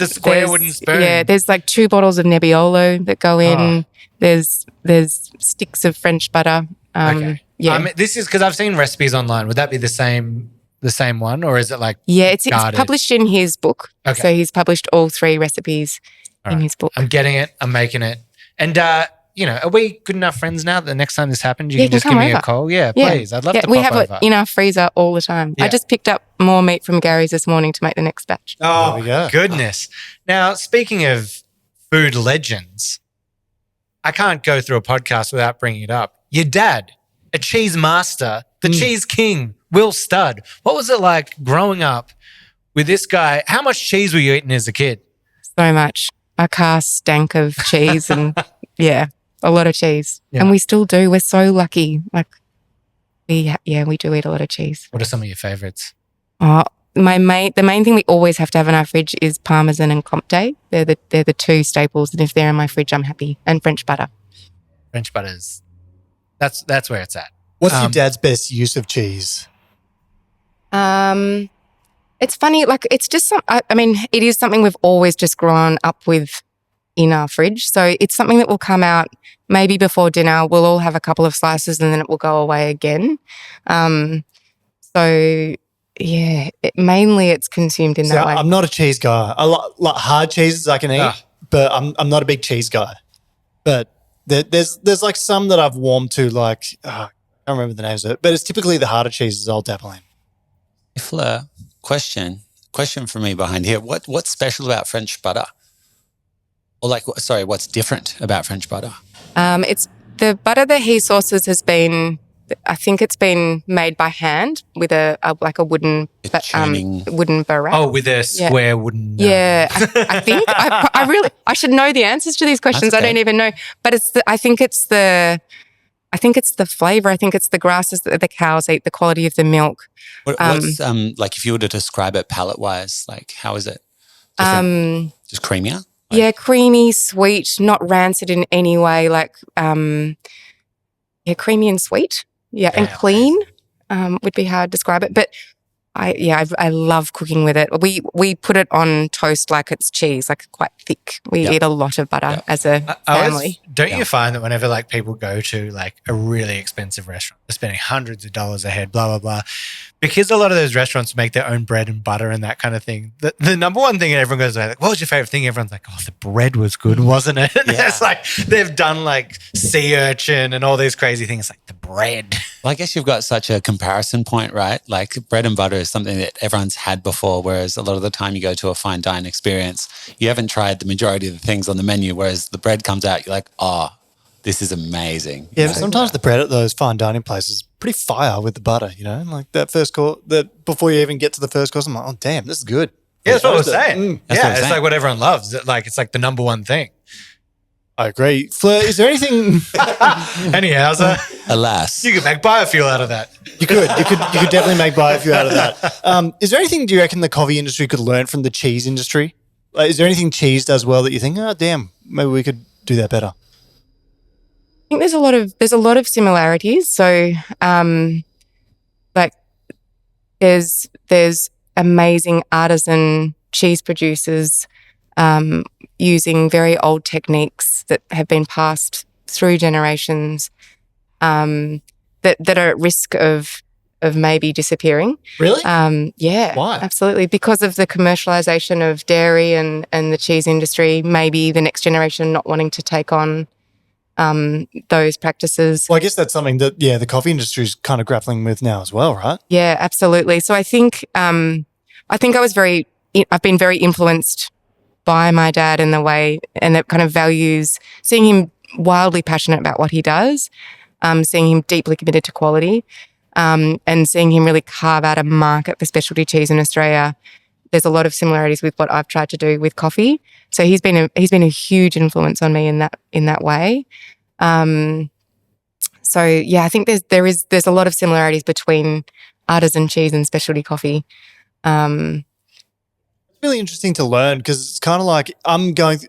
square wooden spoon. Yeah, there's like 2 bottles of Nebbiolo that go in. There's sticks of French butter. Okay. Yeah. This is because I've seen recipes online. Would that be the same one, or is it like it's guarded? published in his book. Okay. So he's published all 3 recipes in his book. I'm getting it. I'm making it. And are we good enough friends now that the next time this happens, you Yeah, can just come give me a over. call? Yeah, please. I'd love to we pop have over. it in our freezer all the time. Yeah. I just picked up more meat from Gary's this morning to make the next batch. Oh, There we go. goodness. Now, speaking of food legends, I can't go through a podcast without bringing it up. Your dad, a cheese master, the cheese king, Will Studd. What was it like growing up with this guy? How much cheese were you eating as a kid? So much. Our car stank of cheese and a lot of cheese. Yeah. And we still do. We're so lucky. Like, we do eat a lot of cheese. What are some of your favorites? Oh, the main thing we always have to have in our fridge is Parmesan and Comté. They're the 2 staples. And if they're in my fridge, I'm happy. And French butter. French butters. That's where it's at. What's your dad's best use of cheese? It's It's funny, like it's just I mean, it is something we've always just grown up with in our fridge. So it's something that will come out maybe before dinner. We'll all have a couple of slices and then it will go away again. So yeah, mainly it's consumed in that way. I'm not a cheese guy. I like hard cheeses I can eat, but I'm not a big cheese guy. But there's like some that I've warmed to, like I can't remember the names of it, but it's typically the harder cheeses I'll dabble in. Fleur, question for me behind here. What's special about French butter? Or what's different about French butter? It's the butter that he sources has been, I think it's been made by hand with a wooden wooden barrette. Oh, with a square wooden. Yeah, I think I should know the answers to these questions. Okay. I don't even know, but I think it's the flavor. I think it's the grasses that the cows eat, the quality of the milk. What's like if you were to describe it palate wise, like how is it? Just creamier. Yeah, creamy, sweet, not rancid in any way. Like, creamy and sweet. Yeah, and clean would be how to describe it. But I love cooking with it. We put it on toast like it's cheese, like quite thick. We eat a lot of butter as a family. Don't you find that whenever like people go to like a really expensive restaurant, they're spending hundreds of dollars a head, blah, blah, blah, because a lot of those restaurants make their own bread and butter and that kind of thing. The number one thing everyone goes like, what was your favorite thing? Everyone's like, oh, the bread was good, wasn't it? Yeah. It's like they've done like sea urchin and all these crazy things. Like the bread. Well, I guess you've got such a comparison point, right? Like bread and butter is something that everyone's had before, whereas a lot of the time you go to a fine dine experience, you haven't tried the majority of the things on the menu, whereas the bread comes out, you're like, oh, this is amazing. Yeah, but sometimes the bread at those fine dining places is pretty fire with the butter, you know? Like that first course, before you even get to the first course, I'm like, oh, damn, this is good. Yeah, that's what I was saying. It's like what everyone loves. It's like the number one thing. I agree. Fleur, is there anything? Anyhow, alas, you could make biofuel out of that. You could definitely make biofuel out of that. Is there anything, do you reckon, the coffee industry could learn from the cheese industry? Like, is there anything cheese does well that you think, oh, damn, maybe we could do that better? I think there's a lot of similarities. So, like, there's amazing artisan cheese producers using very old techniques that have been passed through generations that are at risk of maybe disappearing. Really? Yeah. Why? Absolutely. Because of the commercialization of dairy and the cheese industry, maybe the next generation not wanting to take on those practices. Well, I guess that's something that, the coffee industry is kind of grappling with now as well, right? Yeah, absolutely. So I think I've been very influenced by my dad in the way and that kind of values, seeing him wildly passionate about what he does, seeing him deeply committed to quality, and seeing him really carve out a market for specialty cheese in Australia. There's a lot of similarities with what I've tried to do with coffee. So he's been a huge influence on me in that way. So yeah, I think there's a lot of similarities between artisan cheese and specialty coffee. Really interesting to learn because it's kind of like I lived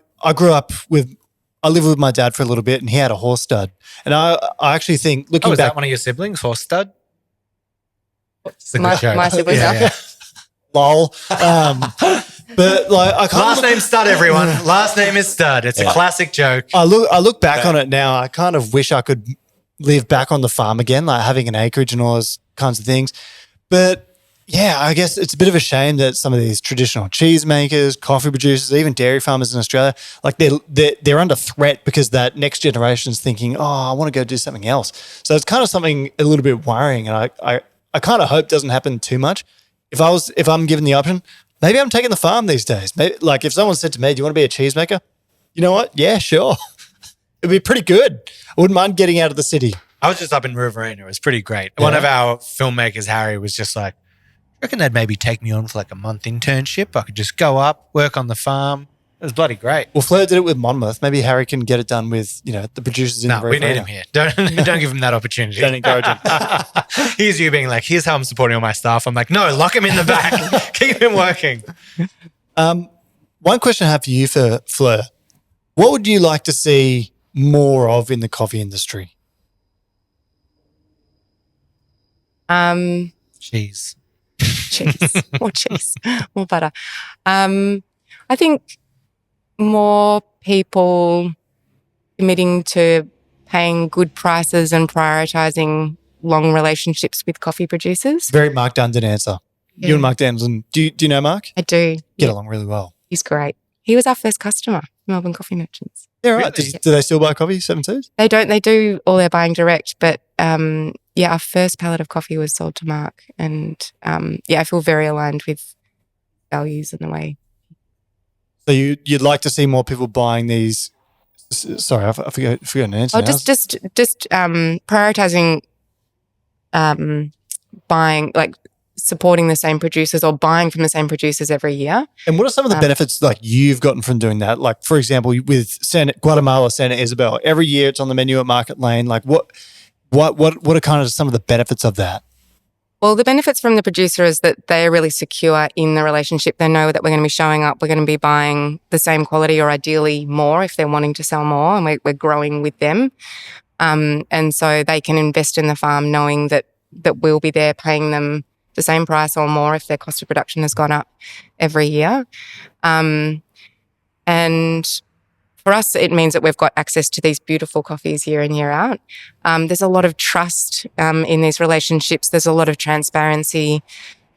with my dad for a little bit and he had a horse stud. And I actually think looking back. Is that one of your siblings, horse stud? My siblings are. Lol. But like last name Stud, everyone. Last name is Stud. It's a classic joke. I look back on it now. I kind of wish I could live back on the farm again, like having an acreage and all those kinds of things. But yeah, I guess it's a bit of a shame that some of these traditional cheese makers, coffee producers, even dairy farmers in Australia, like they're under threat because that next generation is thinking, oh, I want to go do something else. So it's kind of something a little bit worrying, and I kind of hope doesn't happen too much. If I'm given the option, maybe I'm taking the farm these days. Maybe, like if someone said to me, "Do you want to be a cheesemaker?" You know what? Yeah, sure. It'd be pretty good. I wouldn't mind getting out of the city. I was just up in Riverina. It was pretty great. Yeah. One of our filmmakers, Harry, was just like, I reckon they'd maybe take me on for like a month internship. I could just go up, work on the farm. It was bloody great. Well, Fleur did it with Monmouth. Maybe Harry can get it done with, the producers in we need him here. Don't give him that opportunity. Don't encourage him. Here's you being like, here's how I'm supporting all my staff. I'm like, no, lock him in the back. Keep him working. One question I have for you, Fleur. What would you like to see more of in the coffee industry? Cheese. cheese, more cheese, more butter. I think more people committing to paying good prices and prioritising long relationships with coffee producers. Very Mark Dundon answer. Yeah. You and Mark Dundon. Do you know Mark? I do. Get along really well. He's great. He was our first customer, Melbourne Coffee Merchants. Yeah, right. Really? Do they still buy coffee, 7 Seas? They don't. They do all their buying direct, but our first pallet of coffee was sold to Mark, and I feel very aligned with values and the way. So you'd like to see more people buying these? Sorry, I forgot an answer. Oh, now. just prioritizing buying, like supporting the same producers or buying from the same producers every year. And what are some of the benefits like you've gotten from doing that? Like, for example, with Guatemala, Santa Isabel, every year it's on the menu at Market Lane. Like, what are kind of some of the benefits of that? Well, the benefits from the producer is that they're really secure in the relationship. They know that we're going to be showing up, we're going to be buying the same quality or ideally more if they're wanting to sell more, and we're growing with them. And so they can invest in the farm knowing that we'll be there paying them the same price or more if their cost of production has gone up every year. And for us, it means that we've got access to these beautiful coffees year in, year out. There's a lot of trust in these relationships. There's a lot of transparency.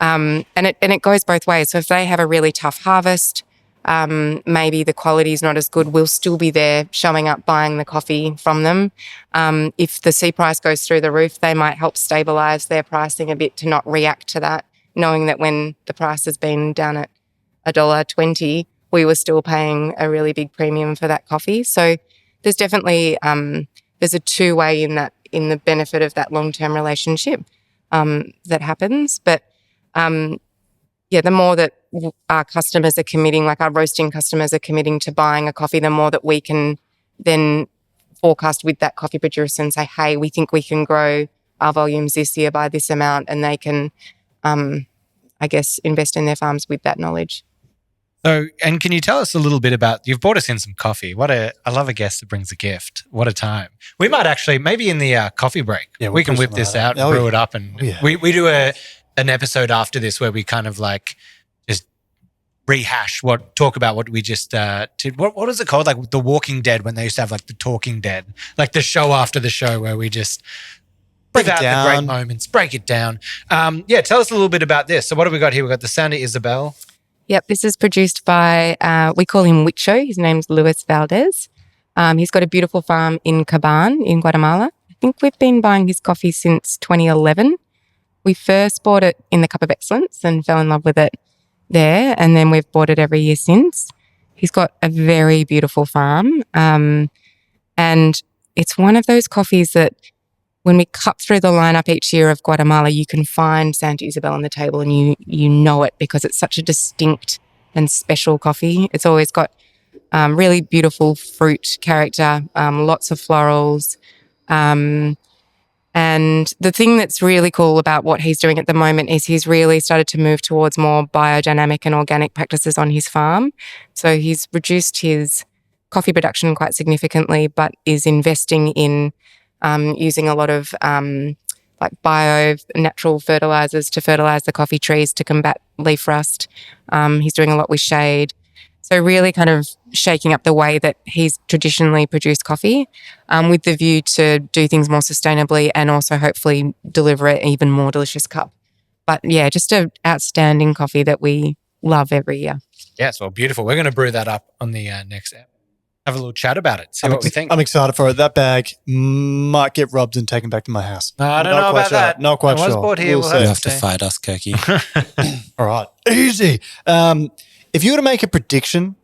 And it goes both ways. So if they have a really tough harvest, maybe the quality is not as good, we'll still be there showing up, buying the coffee from them. If the C price goes through the roof, they might help stabilise their pricing a bit to not react to that, knowing that when the price has been down at $1.20, we were still paying a really big premium for that coffee. So there's definitely there's a two-way in the benefit of that long-term relationship that happens. But the more that our customers are committing, like our roasting customers are committing to buying a coffee, the more that we can then forecast with that coffee producer and say, hey, we think we can grow our volumes this year by this amount, and they can, invest in their farms with that knowledge. So, and can you tell us a little bit about, you've brought us in some coffee. I love a guest that brings a gift. What a time. We might actually, maybe in the coffee break, we can whip this out and brew it up. And we do an episode after this where we kind of like just talk about what we just did. What is it called? Like The Walking Dead, when they used to have like the Talking Dead, like the show after the show where we just break out the great moments, break it down. Tell us a little bit about this. So what have we got here? We've got the Santa Isabel. Yep, this is produced by, we call him Huicho. His name's Luis Valdez. He's got a beautiful farm in Caban in Guatemala. I think we've been buying his coffee since 2011. We first bought it in the Cup of Excellence and fell in love with it there, and then we've bought it every year since. He's got a very beautiful farm, and it's one of those coffees that when we cut through the lineup each year of Guatemala, you can find Santa Isabel on the table and you know it because it's such a distinct and special coffee. It's always got really beautiful fruit character, lots of florals. And the thing that's really cool about what he's doing at the moment is he's really started to move towards more biodynamic and organic practices on his farm. So he's reduced his coffee production quite significantly, but is investing in using a lot of natural fertilizers to fertilize the coffee trees to combat leaf rust. He's doing a lot with shade. So really kind of shaking up the way that he's traditionally produced coffee with the view to do things more sustainably and also hopefully deliver an even more delicious cup. But yeah, just an outstanding coffee that we love every year. Yes, well, beautiful. We're going to brew that up on the next app. Have a little chat about it. See what we think. I'm excited for it. That bag might get rubbed and taken back to my house. I don't know about that. Not quite sure. Bought here. We'll have to fight us, Kirky. All right. Easy. If you were to make a prediction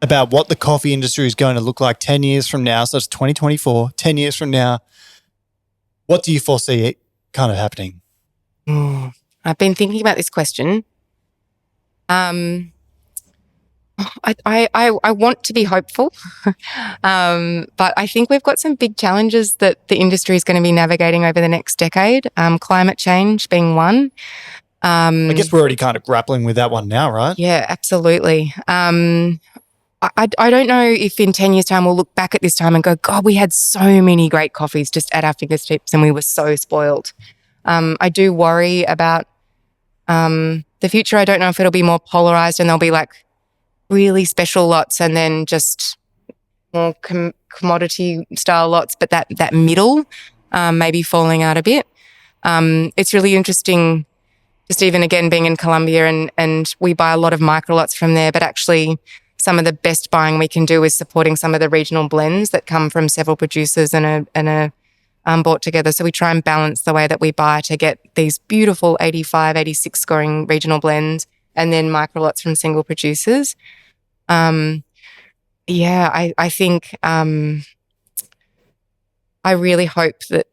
about what the coffee industry is going to look like 10 years from now, so it's 2024, 10 years from now, what do you foresee it kind of happening? I've been thinking about this question. I want to be hopeful, but I think we've got some big challenges that the industry is going to be navigating over the next decade, climate change being one. I guess we're already kind of grappling with that one now, right? Yeah, absolutely. I don't know if in 10 years' time we'll look back at this time and go, God, we had so many great coffees just at our fingertips and we were so spoiled. I do worry about the the future. I don't know if it'll be more polarized and there'll be like really special lots and then just more commodity style lots, but that middle maybe falling out a bit. It's really interesting, just even again being in Colombia and we buy a lot of micro lots from there, but actually some of the best buying we can do is supporting some of the regional blends that come from several producers and are bought together. So we try and balance the way that we buy to get these beautiful 85, 86 scoring regional blends and then micro lots from single producers. I think I really hope that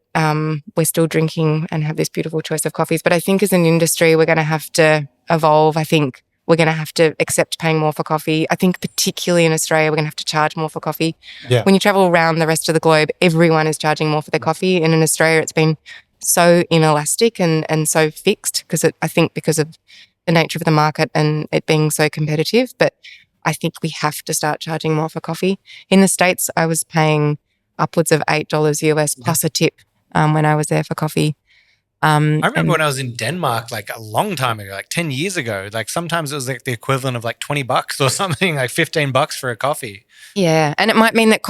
we're still drinking and have this beautiful choice of coffees. But I think as an industry, we're going to have to evolve. I think we're going to have to accept paying more for coffee. I think particularly in Australia, we're going to have to charge more for coffee. Yeah. When you travel around the rest of the globe, everyone is charging more for their coffee. And in Australia, it's been so inelastic and so fixed because of the nature of the market and it being so competitive. But I think we have to start charging more for coffee. In the States, I was paying upwards of $8 US plus a tip when I was there for coffee. I remember when I was in Denmark, like a long time ago, like 10 years ago, like sometimes it was like the equivalent of like $20 or something, like $15 for a coffee. Yeah. And it might mean that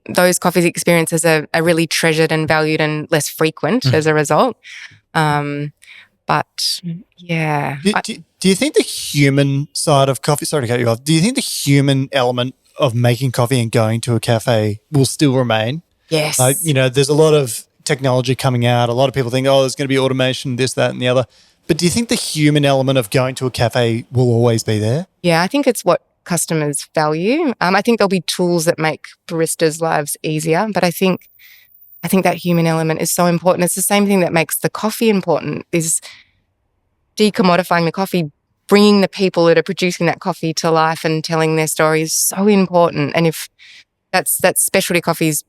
those coffee experiences are really treasured and valued and less frequent as a result. But yeah. Do you think the human side of coffee, sorry to cut you off, do you think the human element of making coffee and going to a cafe will still remain? Yes. There's a lot of technology coming out. A lot of people think, there's going to be automation, this, that, and the other. But do you think the human element of going to a cafe will always be there? Yeah, I think it's what customers value. I think there'll be tools that make baristas' lives easier, but I think that human element is so important. It's the same thing that makes the coffee important, is decommodifying the coffee, bringing the people that are producing that coffee to life and telling their stories is so important. And if that's specialty coffees,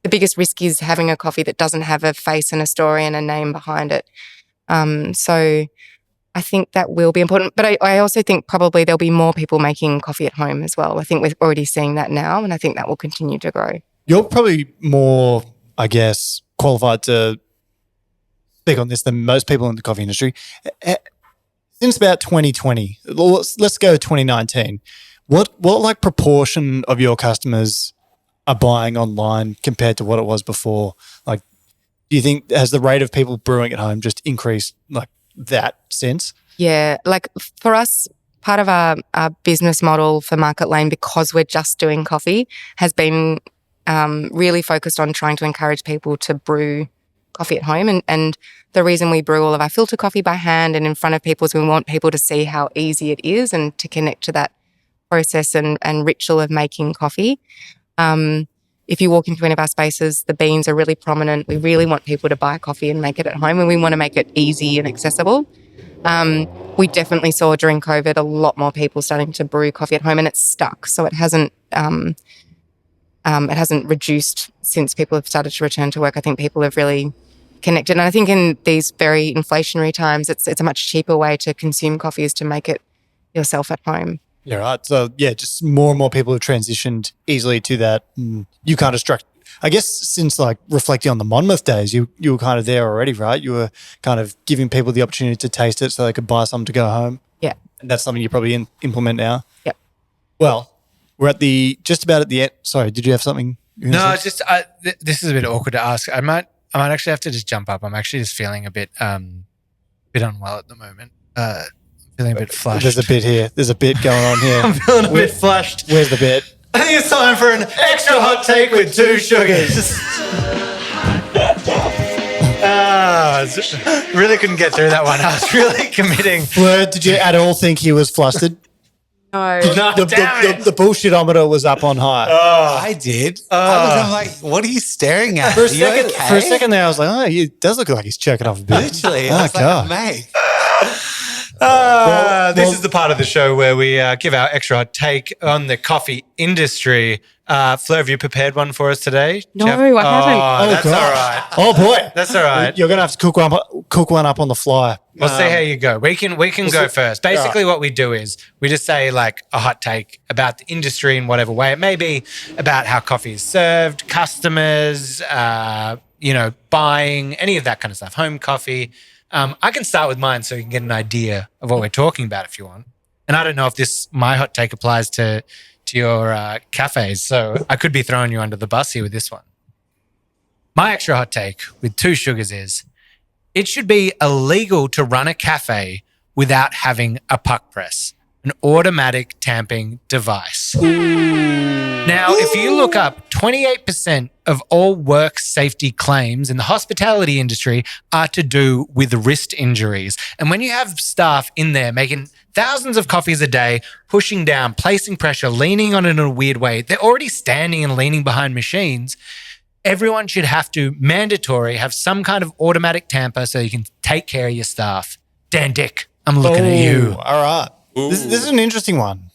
the biggest risk is having a coffee that doesn't have a face and a story and a name behind it. So I think that will be important. But I also think probably there'll be more people making coffee at home as well. I think we're already seeing that now, and I think that will continue to grow. You're probably more, I guess, qualified to speak on this than most people in the coffee industry. Since about 2020, let's go 2019, what like proportion of your customers are buying online compared to what it was before? Like, do you think, has the rate of people brewing at home just increased like that since? Yeah, like for us, part of our business model for Market Lane, because we're just doing coffee, has been really focused on trying to encourage people to brew coffee at home. And the reason we brew all of our filter coffee by hand and in front of people is we want people to see how easy it is and to connect to that process and ritual of making coffee. If you walk into any of our spaces, the beans are really prominent. We really want people to buy coffee and make it at home, and we want to make it easy and accessible. We definitely saw during COVID a lot more people starting to brew coffee at home, and it's stuck. So it hasn't reduced since people have started to return to work. I think people have really connected. And I think in these very inflationary times, it's a much cheaper way to consume coffee is to make it yourself at home. Yeah, right. So, yeah, just more and more people have transitioned easily to that. You kind of struck, I guess, since like reflecting on the Monmouth days, you were kind of there already, right? You were kind of giving people the opportunity to taste it so they could buy something to go home. Yeah. And that's something you probably implement now. Yep. Well, we're just about at the end. Sorry, did you have something? No, it's just this is a bit awkward to ask. I might actually have to just jump up. I'm actually just feeling a bit unwell at the moment. Feeling a bit flushed. There's a bit here. There's a bit going on here. I'm feeling a bit flushed. Where's the bit? I think it's time for an extra hot take with 2 sugars. Really couldn't get through that one. I was really committing. Fleur, did you at all think he was flustered? No. The bullshitometer was up on high. I did. I'm like, what are you staring at? For a second there, I was like, it does look like he's checking off a bit. Literally. Oh, I was God. like, mate. This is the part of the show where we give our extra hot take on the coffee industry. Fleur, have you prepared one for us today? No, I haven't. Oh, that's God. all right. Oh, boy. That's all right. You're going to have to cook one up on the fly. We'll see how you go. We can go first. Basically, what we do is we just say like a hot take about the industry in whatever way. It may be about how coffee is served, customers, buying, any of that kind of stuff, home coffee. I can start with mine so you can get an idea of what we're talking about if you want. And I don't know if my hot take applies to your cafes, so I could be throwing you under the bus here with this one. My extra hot take with 2 sugars is it should be illegal to run a cafe without having a puck press, an automatic tamping device. Now, if you look up, 28% of all work safety claims in the hospitality industry are to do with wrist injuries. And when you have staff in there making thousands of coffees a day, pushing down, placing pressure, leaning on it in a weird way, they're already standing and leaning behind machines. Everyone should have have some kind of automatic tamper so you can take care of your staff. Dan Dick, I'm looking at you. All right. This is an interesting one.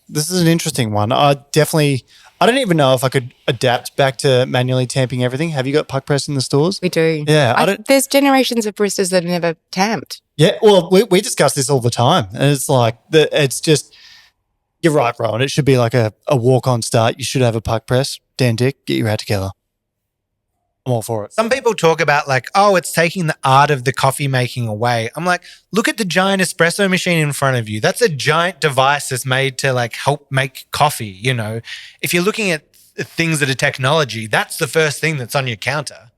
I don't even know if I could adapt back to manually tamping everything. Have you got puck press in the stores? We do. Yeah. There's generations of baristas that have never tamped. Yeah. Well, we discuss this all the time. And it's like, it's just, you're right, Rowan. It should be like a walk-on start. You should have a puck press. Dan Dick, get your act together. I'm all for it. Some people talk about like, oh, it's taking the art of the coffee making away. I'm like, look at the giant espresso machine in front of you. That's a giant device that's made to like help make coffee, you know. If you're looking at things that are technology, that's the first thing that's on your counter.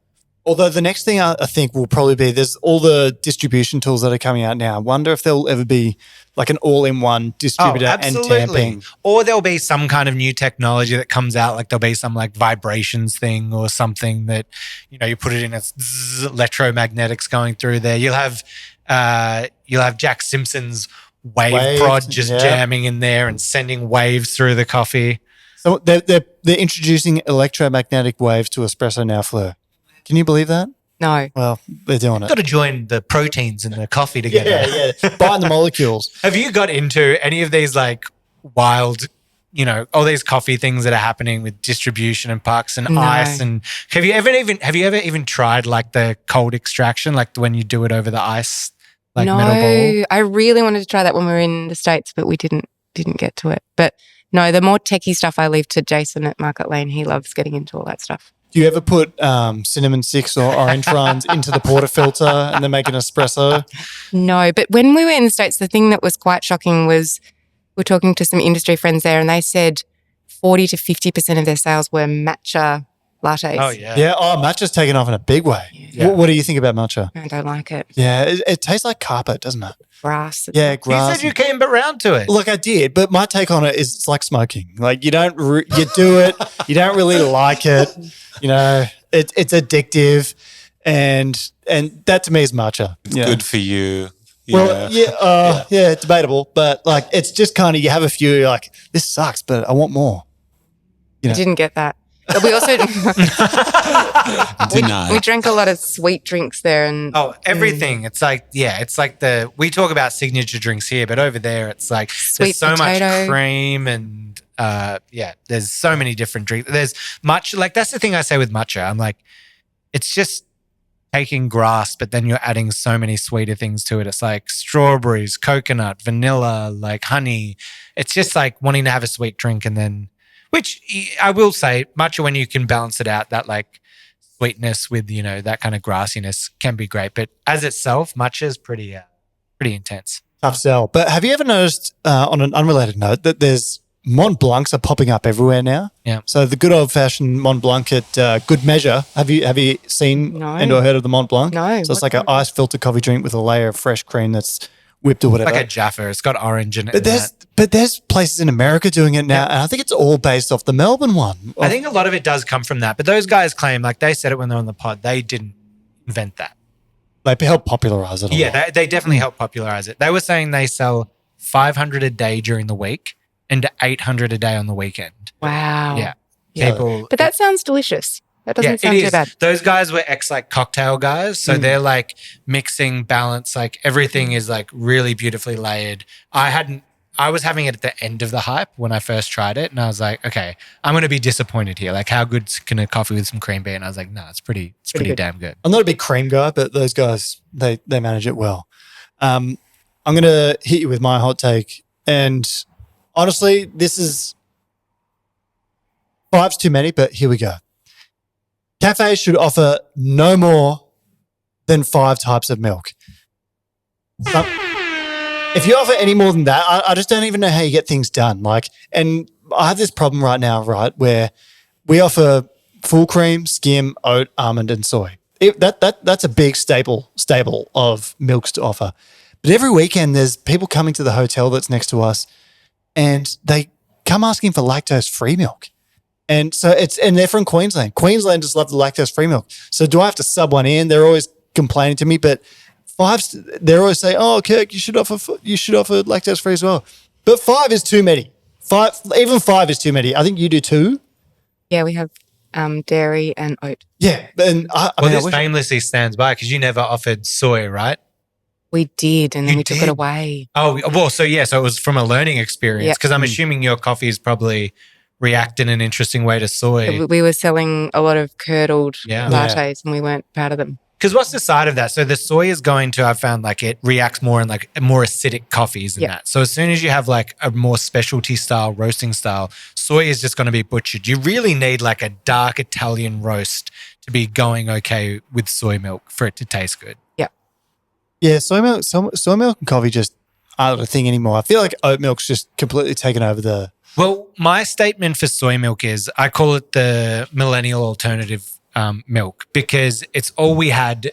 Although the next thing I think will probably be, there's all the distribution tools that are coming out now. I wonder if there'll ever be like an all-in-one distributor and tamping. Or there'll be some kind of new technology that comes out, like there'll be some like vibrations thing or something that, you know, you put it in, it's electromagnetics going through there. You'll have Jack Simpson's wave prod just jamming in there and sending waves through the coffee. So they're introducing electromagnetic waves to espresso now, Fleur. Can you believe that? No. Well, they're doing it. You've got to join the proteins in the coffee together. Yeah. Bind the molecules. Have you got into any of these like wild, you know, all these coffee things that are happening with distribution and pucks and ice? And have you ever even tried like the cold extraction, like when you do it over the ice, like metal ball? I really wanted to try that when we were in the States, but we didn't get to it. But no, the more techie stuff I leave to Jason at Market Lane. He loves getting into all that stuff. Do you ever put cinnamon sticks or orange rinds into the portafilter and then make an espresso? No, but when we were in the States, the thing that was quite shocking was we're talking to some industry friends there and they said 40 to 50% of their sales were matcha lattes. Oh, yeah. Yeah, matcha's taken off in a big way. Yeah. What do you think about matcha? I don't like it. Yeah, it tastes like carpet, doesn't it? Grass. Yeah, grass. You said you came round to it. Look, I did, but my take on it is it's like smoking. Like you do it, you don't really like it. You know, it's addictive, and that to me is matcha. It's good for you. Well, yeah, debatable, but like it's just kind of you have a few, you're like this sucks, but I want more. You know? I didn't get that. But we also we drank a lot of sweet drinks there, and everything. It's like we talk about signature drinks here, but over there it's like sweet there's so potato. much cream and there's so many different drinks. There's much like that's the thing I say with matcha. I'm like, it's just taking grass, but then you're adding so many sweeter things to it. It's like strawberries, coconut, vanilla, like honey. It's just like wanting to have a sweet drink and then. Which I will say, matcha when you can balance it out, that like sweetness with, you know, that kind of grassiness can be great. But as itself, matcha is pretty intense. Tough sell. But have you ever noticed, on an unrelated note, that there's Mont Blancs are popping up everywhere now? Yeah. So the good old fashioned Mont Blanc at Good Measure. Have you seen and or heard of the Mont Blanc? No. So it's like an ice filtered coffee drink with a layer of fresh cream that's whipped or whatever. Like a Jaffa. It's got orange in it. But there's places in America doing it now, and I think it's all based off the Melbourne one. I think a lot of it does come from that. But those guys claim, like they said it when they were on the pod, they didn't invent that. They helped popularize it a lot. They definitely helped popularize it. They were saying they sell 500 a day during the week and 800 a day on the weekend. Wow. Yeah. But that sounds delicious. That doesn't sound too bad. Those guys were like cocktail guys. So they're like mixing balance, like everything is like really beautifully layered. I was having it at the end of the hype when I first tried it. And I was like, okay, I'm going to be disappointed here. Like how good's can a coffee with some cream be? And I was like, no, it's pretty good. damn good. I'm not a big cream guy, but those guys, they manage it well. I'm going to hit you with my hot take. And honestly, this is 5's too many, but here we go. Cafes should offer no more than 5 types of milk. if you offer any more than that, I just don't even know how you get things done. Like, and I have this problem right now, right, where we offer full cream, skim, oat, almond, and soy. That's a big staple of milks to offer. But every weekend, there's people coming to the hotel that's next to us, and they come asking for lactose-free milk. And so they're from Queensland. Queenslanders love the lactose-free milk. So do I have to sub one in? They're always complaining to me, but they're always saying, "Oh, Kirk, you should offer lactose-free as well." But 5 is too many. 5 is too many. I think you do 2. Yeah, we have dairy and oat. Yeah, and this famously stands by because you never offered soy, right? We did, and then You we took did? it away. Oh, well, so it was from a learning experience Yep. because I'm assuming your coffees probably react in an interesting way to soy. We were selling a lot of curdled Yeah. lattes, and we weren't proud of them. Because what's the side of that? So the soy is going to, I've found like it reacts more in like more acidic coffees than Yep. that. So as soon as you have like a more specialty style, roasting style, soy is just going to be butchered. You really need like a dark Italian roast to be going okay with soy milk for it to taste good. Yeah, soy milk and coffee just aren't a thing anymore. I feel like oat milk's just completely taken over the. Well, my statement for soy milk is I call it the millennial alternative milk because it's all we had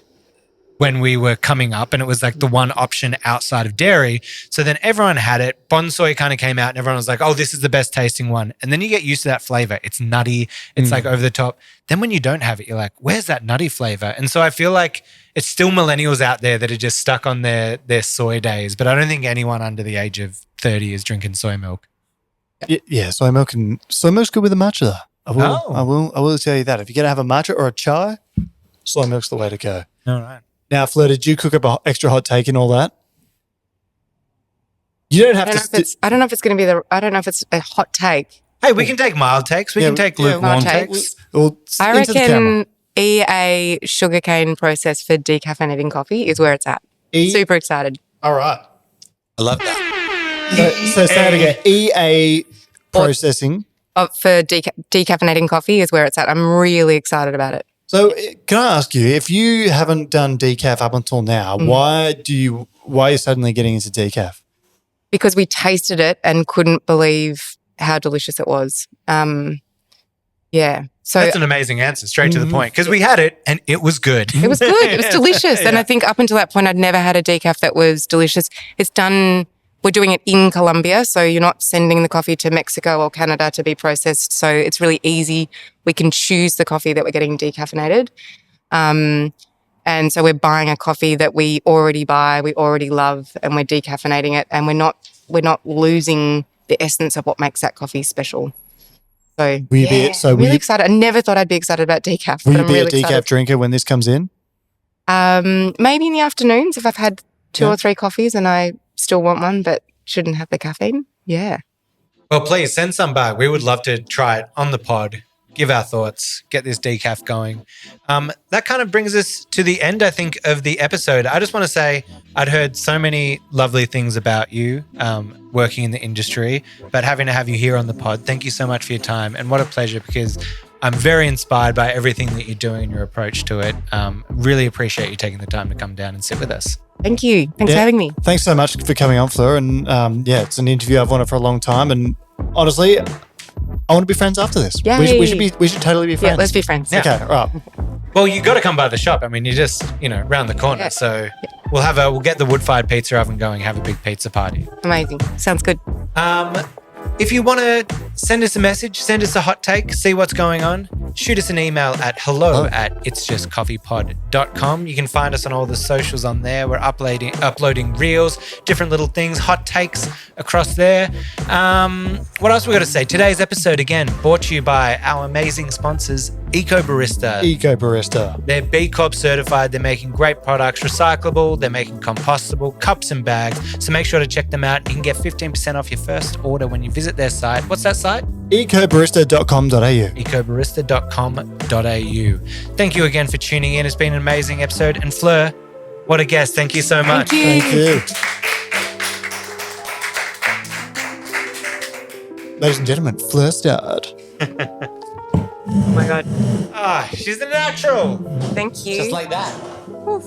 when we were coming up, and it was like the one option outside of dairy. So then everyone had it. Bonsoy kind of came out and everyone was like, oh, this is the best tasting one. And then you get used to that flavor. It's nutty. It's like over the top. Then when you don't have it, you're like, where's that nutty flavor? And so I feel like it's still millennials out there that are just stuck on their soy days. But I don't think anyone under the age of 30 is drinking soy milk. Yeah, soy milk's good with a matcha. I will tell you that. If you're going to have a matcha or a chai, soy milk's the way to go. All right. Now, Fleur, did you cook up an extra hot take and all that? You don't have to. I don't know if it's going to be I don't know if it's a hot take. Hey, we can take mild takes. We can take lukewarm mild takes. I reckon EA sugarcane process for decaffeinating coffee is where it's at. Super excited. All right. I love that. So say it again. EA processing. For decaffeinating coffee is where it's at. I'm really excited about it. So can I ask you, if you haven't done decaf up until now, why are you suddenly getting into decaf? Because we tasted it and couldn't believe how delicious it was. Yeah. So That's an amazing answer, straight to the point. Because we had it and it was good. it was good. It was delicious. And I think up until that point, I'd never had a decaf that was delicious. We're doing it in Colombia, so you're not sending the coffee to Mexico or Canada to be processed. So it's really easy. We can choose the coffee that we're getting decaffeinated. And so we're buying a coffee that we already buy, we already love, and we're decaffeinating it. And we're not losing the essence of what makes that coffee special. So really excited. I never thought I'd be excited about decaf. Will but you I'm be really a decaf excited. drinker when this comes in? Maybe in the afternoons if I've had 2 or 3 coffees and I still want one, but shouldn't have the caffeine. Yeah. Well, please send some back. We would love to try it on the pod, give our thoughts, get this decaf going. That kind of brings us to the end, I think, of the episode. I just want to say I'd heard so many lovely things about you working in the industry, but having to have you here on the pod, thank you so much for your time. And what a pleasure, because I'm very inspired by everything that you're doing and your approach to it. Really appreciate you taking the time to come down and sit with us. Thank you. Thanks for having me. Thanks so much for coming on, Fleur. And it's an interview I've wanted for a long time. And honestly, I want to be friends after this. Yay. We should totally be friends. Yeah, let's be friends. Yeah. Okay, right. Well, you got to come by the shop. I mean, you're just, round the corner. Yeah. So we'll get the wood-fired pizza oven going, have a big pizza party. Amazing. Sounds good. If you want to send us a message, send us a hot take, see what's going on, shoot us an email at hello@itsjustcoffeepod.com. You can find us on all the socials on there. We're uploading reels, different little things, hot takes across there. What else we got to say? Today's episode, again, brought to you by our amazing sponsors, Eco Barista. Eco Barista. They're B Corp certified. They're making great products, recyclable. They're making compostable cups and bags. So make sure to check them out. You can get 15% off your first order when you visit their site. What's that site? ecobarista.com.au. ecobarista.com.au. Thank you again for tuning in. It's been an amazing episode. And Fleur, what a guest. Thank you so much. Thank you. Thank you. Ladies and gentlemen, Fleur Studd. Oh my God. Ah, she's a natural. Thank you. Just like that. Oof.